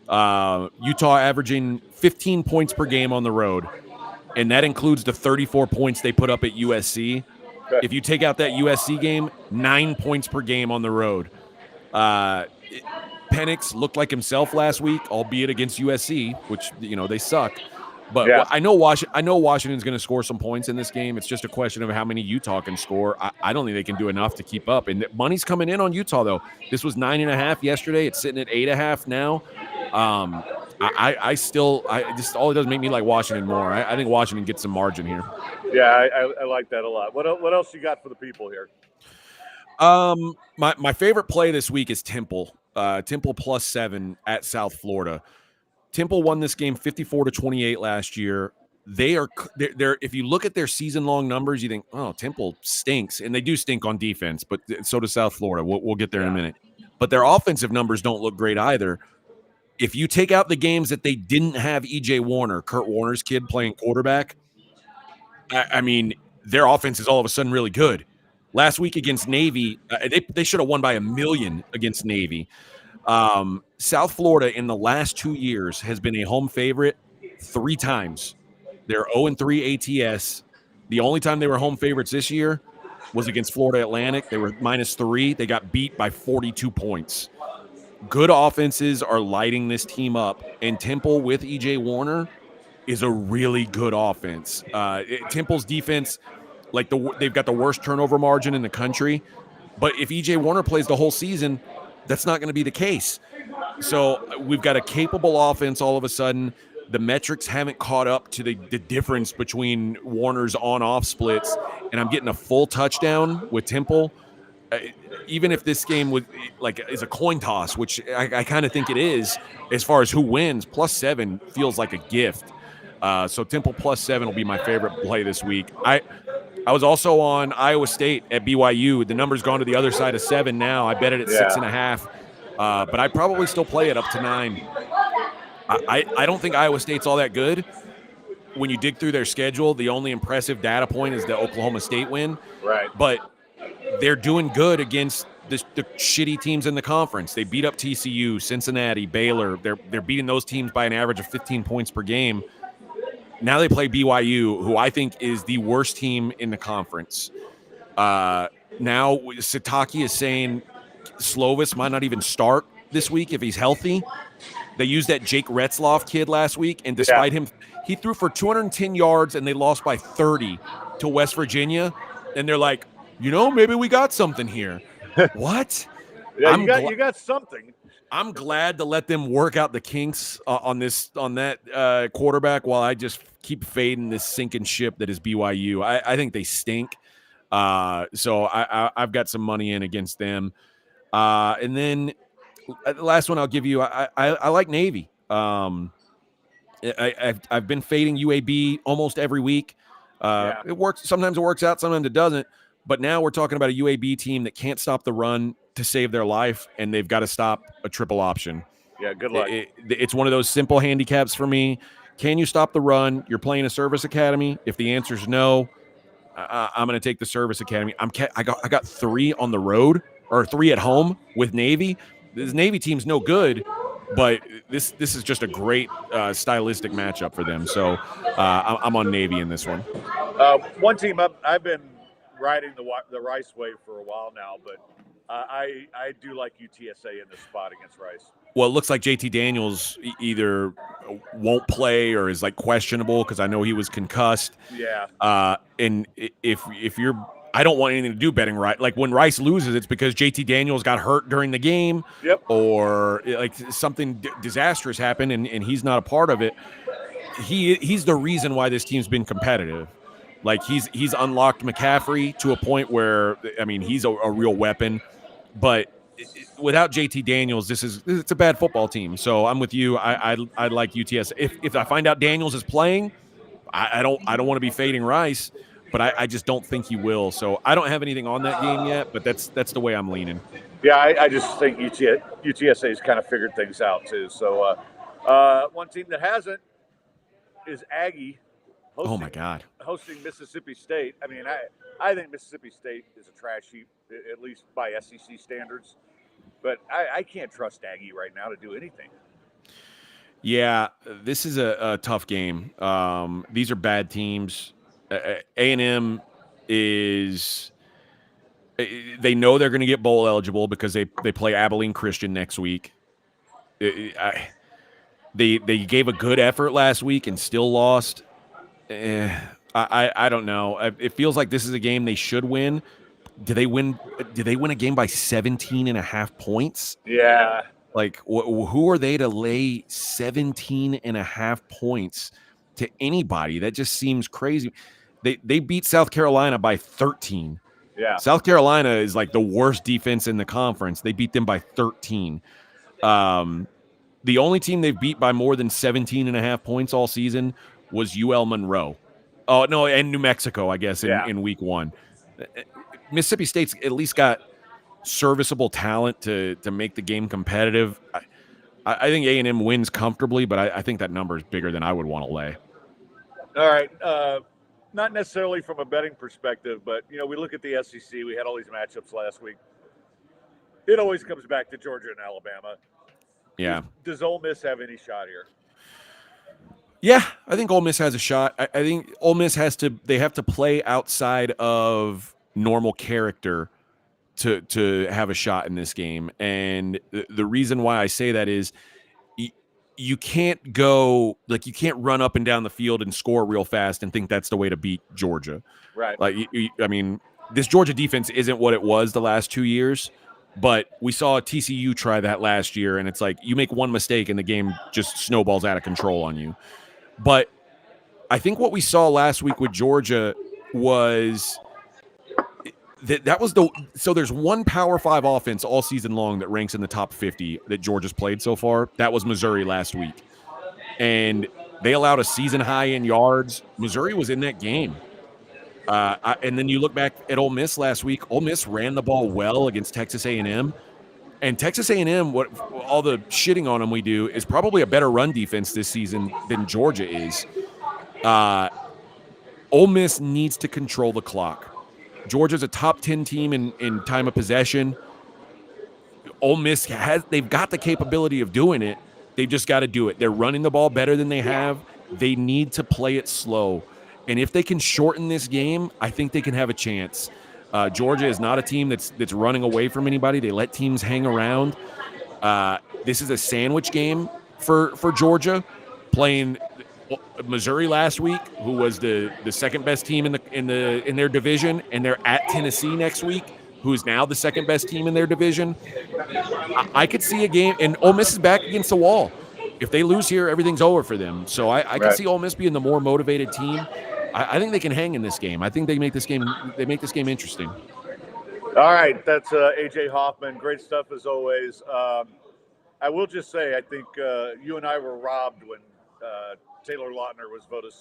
Utah averaging 15 points per game on the road, and that includes the 34 points they put up at USC. Okay. If you take out that USC game, 9 points per game on the road. Penix looked like himself last week, albeit against USC, which they suck. But Yeah. I know Washington's going to score some points in this game. It's just a question of how many Utah can score. I don't think they can do enough to keep up. And money's coming in on Utah though. This was 9.5 yesterday. It's sitting at 8.5 now. I just all it does make me like Washington more. I think Washington gets some margin here. Yeah, I like that a lot. What else you got for the people here? My favorite play this week is Temple. Temple +7 at South Florida. Temple won this game 54-28 last year. They're if you look at their season-long numbers, you think, oh, Temple stinks, and they do stink on defense, but so does South Florida. We'll get there in a minute. But their offensive numbers don't look great either. If you take out the games that they didn't have E.J. Warner, Kurt Warner's kid, playing quarterback, I mean, their offense is all of a sudden really good. Last week against Navy, they should have won by 1 million against Navy. South Florida in the last 2 years has been a home favorite 3 times. They're 0-3 ATS. The only time they were home favorites this year was against Florida Atlantic. They were -3. They got beat by 42 points. Good offenses are lighting this team up, and Temple with E.J. Warner is a really good offense. Temple's defense, they've got the worst turnover margin in the country, but if E.J. Warner plays the whole season, that's not going to be the case. So we've got a capable offense all of a sudden. The metrics haven't caught up to the difference between Warner's on-off splits, and I'm getting a full touchdown with Temple. Even if this game is a coin toss, which I kind of think it is, as far as who wins, +7 feels like a gift. So Temple +7 will be my favorite play this week. I was also on Iowa State at BYU. The number's gone to the other side of 7 now. I bet it at 6.5, but I probably still play it up to 9. I don't think Iowa State's all that good. When you dig through their schedule, the only impressive data point is the Oklahoma State win. Right. But they're doing good against the shitty teams in the conference. They beat up TCU, Cincinnati, Baylor. They're beating those teams by an average of 15 points per game. Now they play BYU, who I think is the worst team in the conference. Now Sataki is saying Slovis might not even start this week if he's healthy. They used that Jake Retzloff kid last week, and despite him, he threw for 210 yards, and they lost by 30 to West Virginia. And they're like, maybe we got something here. What? Yeah, you got something. I'm glad to let them work out the kinks on that quarterback while I just keep fading this sinking ship that is BYU. I think they stink. So I've got some money in against them. And then the last one I'll give you, I like Navy. I've been fading UAB almost every week. It works. Sometimes it works out, sometimes it doesn't. But now we're talking about a UAB team that can't stop the run to save their life, and they've got to stop a triple option. Yeah, good luck. It's one of those simple handicaps for me. Can you stop the run? You're playing a service academy. If the answer is no, I'm going to take the service academy. I got 3 on the road or 3 at home with Navy. This Navy team's no good, but this is just a great stylistic matchup for them. So I'm on Navy in this one. One team I've been riding the Rice wave for a while now, but I do like UTSA in this spot against Rice. Well, it looks like JT Daniels either won't play or is questionable because I know he was concussed. Yeah. And if you're, I don't want anything to do betting Rice. When Rice loses, it's because JT Daniels got hurt during the game. Yep. Or something disastrous happened and he's not a part of it. He's the reason why this team's been competitive. He's unlocked McCaffrey to a point where, he's a real weapon. But without JT Daniels, it's a bad football team. So I'm with you. I like UTS. If I find out Daniels is playing, I don't want to be fading Rice. but I just don't think he will. So I don't have anything on that game yet, but that's the way I'm leaning. Yeah, I just think UTSA's kind of figured things out too. So one team that hasn't is Aggie Oh my God. hosting Mississippi State. I mean, I think Mississippi State is a trash heap, at least by SEC standards. But I can't trust Aggie right now to do anything. Yeah, this is a tough game. These are bad teams. A&M is they know they're going to get bowl eligible because they play Abilene Christian next week. They gave a good effort last week and still lost. I don't know. It feels like this is a game they should win. Did they win a game by 17.5 points? Yeah. Like, who are they to lay 17.5 points to anybody? That just seems crazy. They beat South Carolina by 13. Yeah. South Carolina is like the worst defense in the conference. They beat them by 13. The only team they've beat by more than 17.5 points all season was UL Monroe. Oh, no, and New Mexico, I guess, in week 1. Mississippi State's at least got serviceable talent to make the game competitive. I think A&M wins comfortably, but I think that number is bigger than I would want to lay. All right. Not necessarily from a betting perspective, but, we look at the SEC. We had all these matchups last week. It always comes back to Georgia and Alabama. Yeah. Does Ole Miss have any shot here? Yeah, I think Ole Miss has a shot. I think Ole Miss they have to play outside of normal character to have a shot in this game. And the reason why I say that is you can't you can't run up and down the field and score real fast and think that's the way to beat Georgia. Right. Like, I mean, this Georgia defense isn't what it was the last 2 years, but we saw TCU try that last year, and it's like you make one mistake and the game just snowballs out of control on you. But I think what we saw last week with Georgia was that was so there's one Power 5 offense all season long that ranks in the top 50 that Georgia's played so far. That was Missouri last week. And they allowed a season high in yards. Missouri was in that game. And then you look back at Ole Miss last week. Ole Miss ran the ball well against Texas A&M. And Texas A&M, what all the shitting on them we do, is probably a better run defense this season than Georgia is. Ole Miss needs to control the clock. Georgia's a top 10 team in time of possession. Ole Miss they've got the capability of doing it. They've just got to do it. They're running the ball better than they have. They need to play it slow. And if they can shorten this game, I think they can have a chance. Georgia is not a team that's running away from anybody. They let teams hang around. This is a sandwich game for Georgia, playing Missouri last week, who was the second best team in their division, and they're at Tennessee next week, who is now the second best team in their division. I could see a game, and Ole Miss is back against the wall. If they lose here, everything's over for them. So I can see Ole Miss being the more motivated team. I think they can hang in this game. I think they make this game interesting. All right, that's AJ Hoffman. Great stuff as always. I will just say, I think you and I were robbed when Taylor Lautner was voted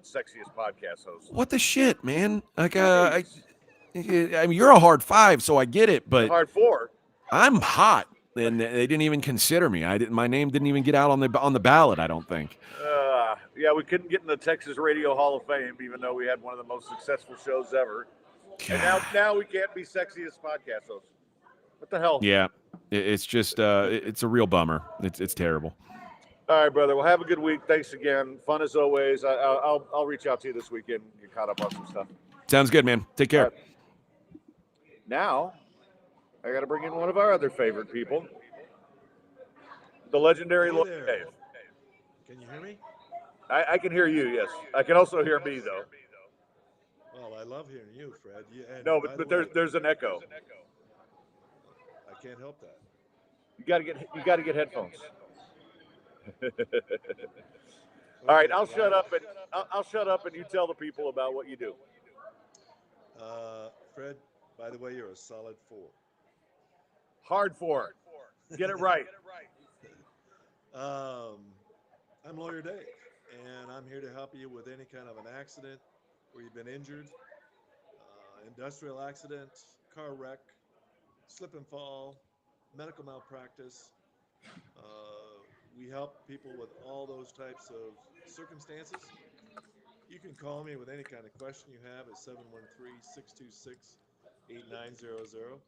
sexiest podcast host. What the shit, man? Like, I mean, you're a hard 5, so I get it, but hard 4. I'm hot, and they didn't even consider me. My name didn't even get out on the ballot. I don't think. Yeah, we couldn't get in the Texas Radio Hall of Fame, even though we had one of the most successful shows ever. God. And now we can't be sexiest podcast hosts. What the hell? Yeah, it's just it's a real bummer. It's terrible. All right, brother. Well, have a good week. Thanks again. Fun as always. I'll reach out to you this weekend and get caught up on some stuff. Sounds good, man. Take care. Now, I got to bring in one of our other favorite people, the legendary Lawyer Dave. Can you hear me? I can hear you, yes. I can also hear me, though. Well, I love hearing you, Fred. No, but there's an echo. I can't help that. You got to get headphones. All right, I'll shut up and you tell the people about what you do. Fred, by the way, you're a solid 4. Hard 4. Get it right. I'm Lawyer Dave, and I'm here to help you with any kind of an accident where you've been injured, industrial accident, car wreck, slip and fall, medical malpractice. We help people with all those types of circumstances. You can call me with any kind of question you have at 713-626-8900,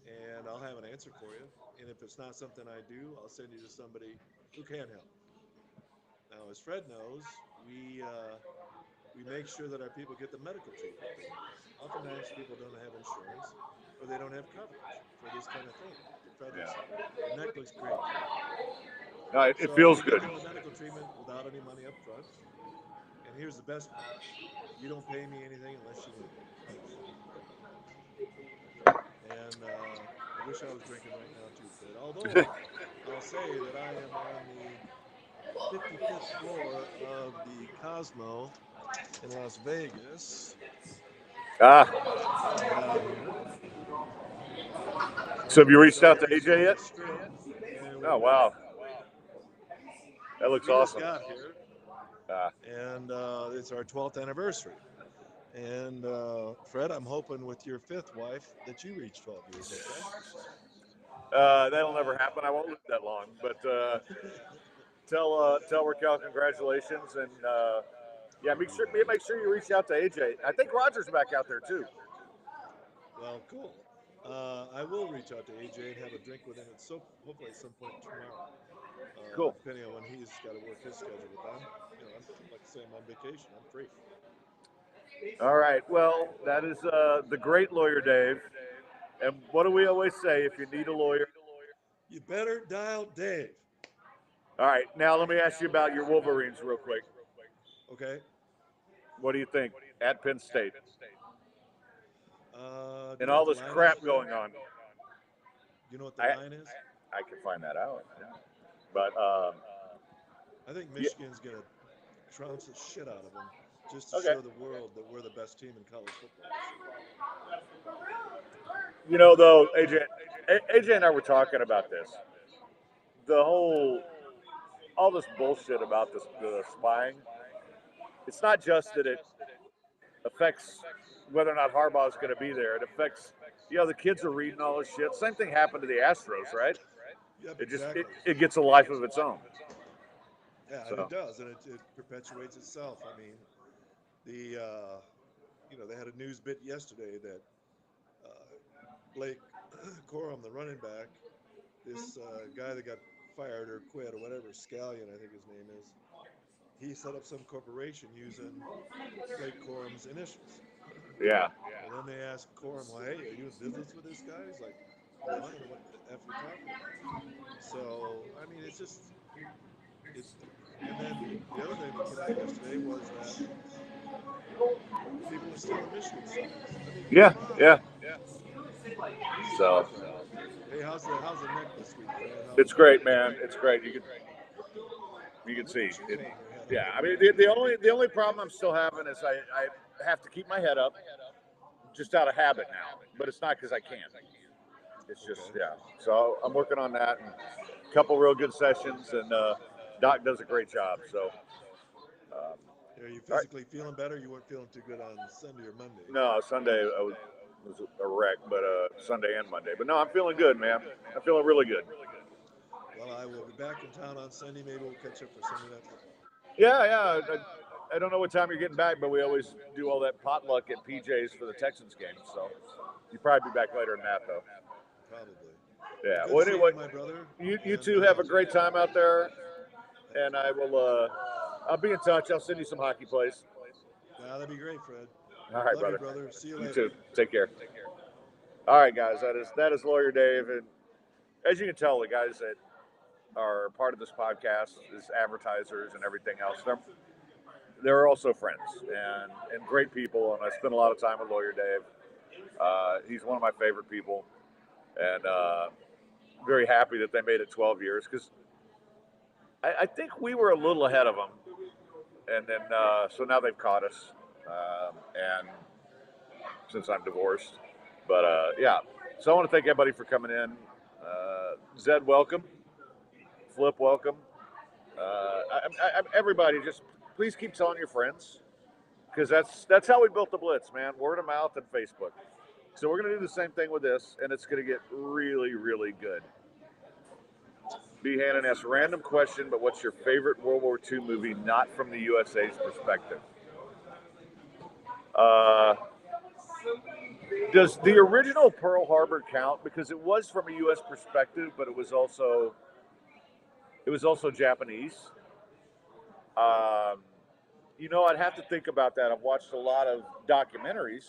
and I'll have an answer for you. And if it's not something I do, I'll send you to somebody who can help. Now, as Fred knows, we make sure that our people get the medical treatment they need. Oftentimes, people don't have insurance or they don't have coverage for this kind of thing. Fred, Yeah. your neck looks great. No, it So feels you good. get the medical treatment without any money up front. And here's the best part. You don't pay me anything unless you win. And I wish I was drinking right now too, Fred. Although I'll say that I am on the 55th floor of the Cosmo in Las Vegas. Ah, I have here. so have you reached out to Selfies AJ from yet? the strip. And we Oh, wow. That looks we just awesome. got here, Ah. and it's our 12th anniversary. And Fred, I'm hoping with your fifth wife that you reach 12 years, okay? That'll never happen. I won't live that long. But tell Raquel congratulations, and yeah, make sure you reach out to AJ. I think Roger's back out there too. Well, cool. I will reach out to AJ and have a drink with him hopefully at some point tomorrow. Cool. Depending on when he's got to work his schedule. But I'm like I say, I'm on vacation. I'm free. All right. Well, that is the great lawyer Dave. And what do we always say? If you need a lawyer, You better dial Dave. all right. Now let me ask you about your Wolverines real quick. Okay. What do you think at Penn State Do and you know all what this the line crap is, Fred? going on? Do you know what the I line is? I can find that out. Yeah. But I think yeah, Michigan's going to trounce the shit out of them just to okay. show the world that we're the best team in college football this year. You know, though, AJ and I were talking about this. All this bullshit about the spying. It's not just that it affects whether or not Harbaugh is going to be there. It affects, the kids are reading all this shit. Same thing happened to the Astros, right? Yep, It just exactly. it gets a life of its own. Yeah, and So it does, and it perpetuates itself. I mean, they had a news bit yesterday that Blake Corum, the running back, this guy that got fired or quit or whatever, Scallion, I think his name is, he set up some corporation using Blake Corum's initials. yeah, And then they asked Corum, well, hey, are you in business with this guy? He's like, no, I don't know what the F you're talking about. So, I mean, it's just, and then the other thing that came out yesterday was that people are stealing Michigan signs. I mean, yeah, come on. yeah. Jesus So Christ. Hey, how's the neck this week, Fred? How's it's it going? great, man. It's great. You can Look see at you it. holding your head Yeah, up. I mean the only problem I'm still having is I have to keep my head up just out of habit now, but it's not because I can't. It's just Okay. So I'm working on that and a couple real good sessions, and Doc does a great job. So um, Are you all right. physically feeling better? You weren't feeling too good on Sunday or Monday. No, Sunday was a wreck, but Sunday and Monday. But no, I'm feeling good, man. I'm feeling really good. Well, I will be back in town on Sunday. Maybe we'll catch up for Sunday Night Football. Yeah. I don't know what time you're getting back, but we always do all that potluck at PJ's for the Texans game. So you'll probably be back later than that, though. Probably. Yeah. Good Well, seeing anyway, you, my brother. you And two have a great time out there, thank and you. I will. I'll be in touch. I'll send you some hockey plays. Yeah, that'd be great, Fred. All right, Love you, brother. brother. See you You later. too. Take care. All right, guys. That is Lawyer Dave, and as you can tell, the guys that are part of this podcast, as advertisers and everything else, they're also friends and great people. And I spend a lot of time with Lawyer Dave. He's one of my favorite people, and very happy that they made it 12 years because I think we were a little ahead of them, and then so now they've caught us, and since I'm divorced, but yeah. So I want to thank everybody for coming in. Zed, welcome. Flip, welcome. Everybody, just please keep telling your friends. because that's how we built the Blitz, man. Word of mouth and Facebook. So we're going to do the same thing with this, and it's going to get really, really good. B. Hannon asks, random question, but what's your favorite World War II movie not from the USA's perspective? Does the original Pearl Harbor count? Because it was from a U.S. perspective, but it was also Japanese. I'd have to think about that. I've watched a lot of documentaries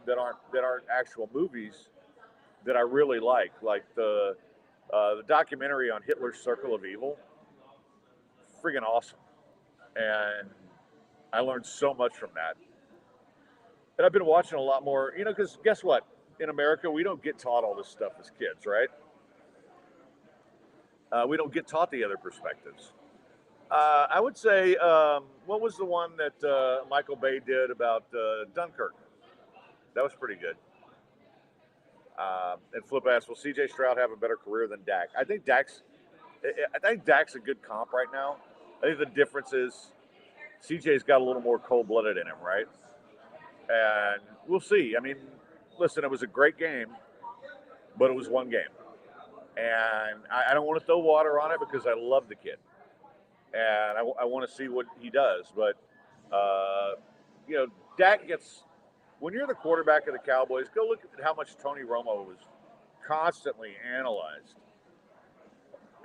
that aren't actual movies that I really like the documentary on Hitler's Circle of Evil. Friggin' awesome, and I learned so much from that. And I've been watching a lot more, because guess what? In America, we don't get taught all this stuff as kids, right? We don't get taught the other perspectives. I would say, what was the one that Michael Bay did about Dunkirk? That was pretty good. And Flip asked, will C.J. Stroud have a better career than Dak? I think Dak's a good comp right now. I think the difference is C.J.'s got a little more cold-blooded in him, right? And we'll see. I mean, listen, it was a great game, but it was one game. And I don't want to throw water on it because I love the kid. And I want to see what he does. But, Dak gets – when you're the quarterback of the Cowboys, go look at how much Tony Romo was constantly analyzed.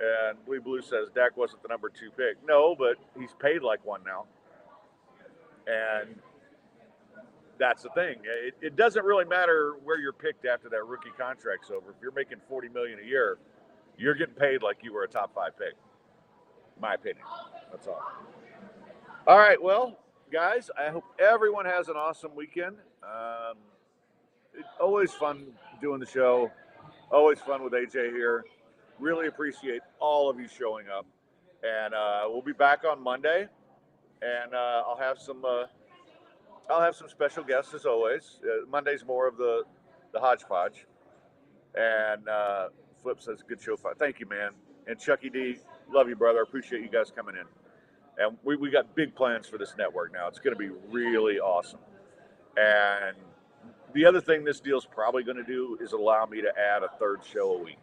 And Blue says Dak wasn't the number 2 pick. No, but he's paid like one now. And that's the thing. It doesn't really matter where you're picked after that rookie contract's over. If you're making $40 million a year, you're getting paid like you were a top 5 pick. My opinion. That's all. All right. Well, guys, I hope everyone has an awesome weekend. It's always fun doing the show. Always fun with AJ here. Really appreciate all of you showing up. And we'll be back on Monday. And I'll have some special guests as always. Monday's more of the hodgepodge. And Flip says, good show. Thank you, man. And Chucky D, love you, brother. Appreciate you guys coming in. And we got big plans for this network now. It's going to be really awesome. And the other thing this deal's probably going to do is allow me to add a 3rd show a week,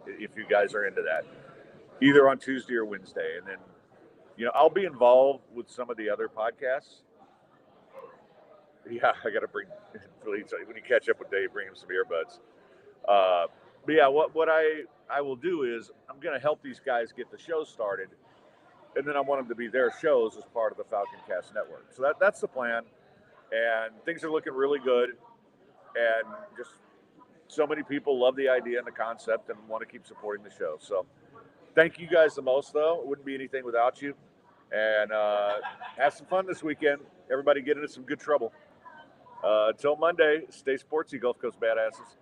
if you guys are into that, either on Tuesday or Wednesday. And then, I'll be involved with some of the other podcasts. Yeah, I got to bring, when you catch up with Dave, bring him some earbuds. But yeah, what I will do is I'm going to help these guys get the show started, and then I want them to be their shows as part of the Falconcast network. So that's the plan, and things are looking really good, and just so many people love the idea and the concept and want to keep supporting the show. So thank you guys the most, though. It wouldn't be anything without you. And have some fun this weekend. Everybody get into some good trouble. Until Monday, stay sportsy, Gulf Coast badasses.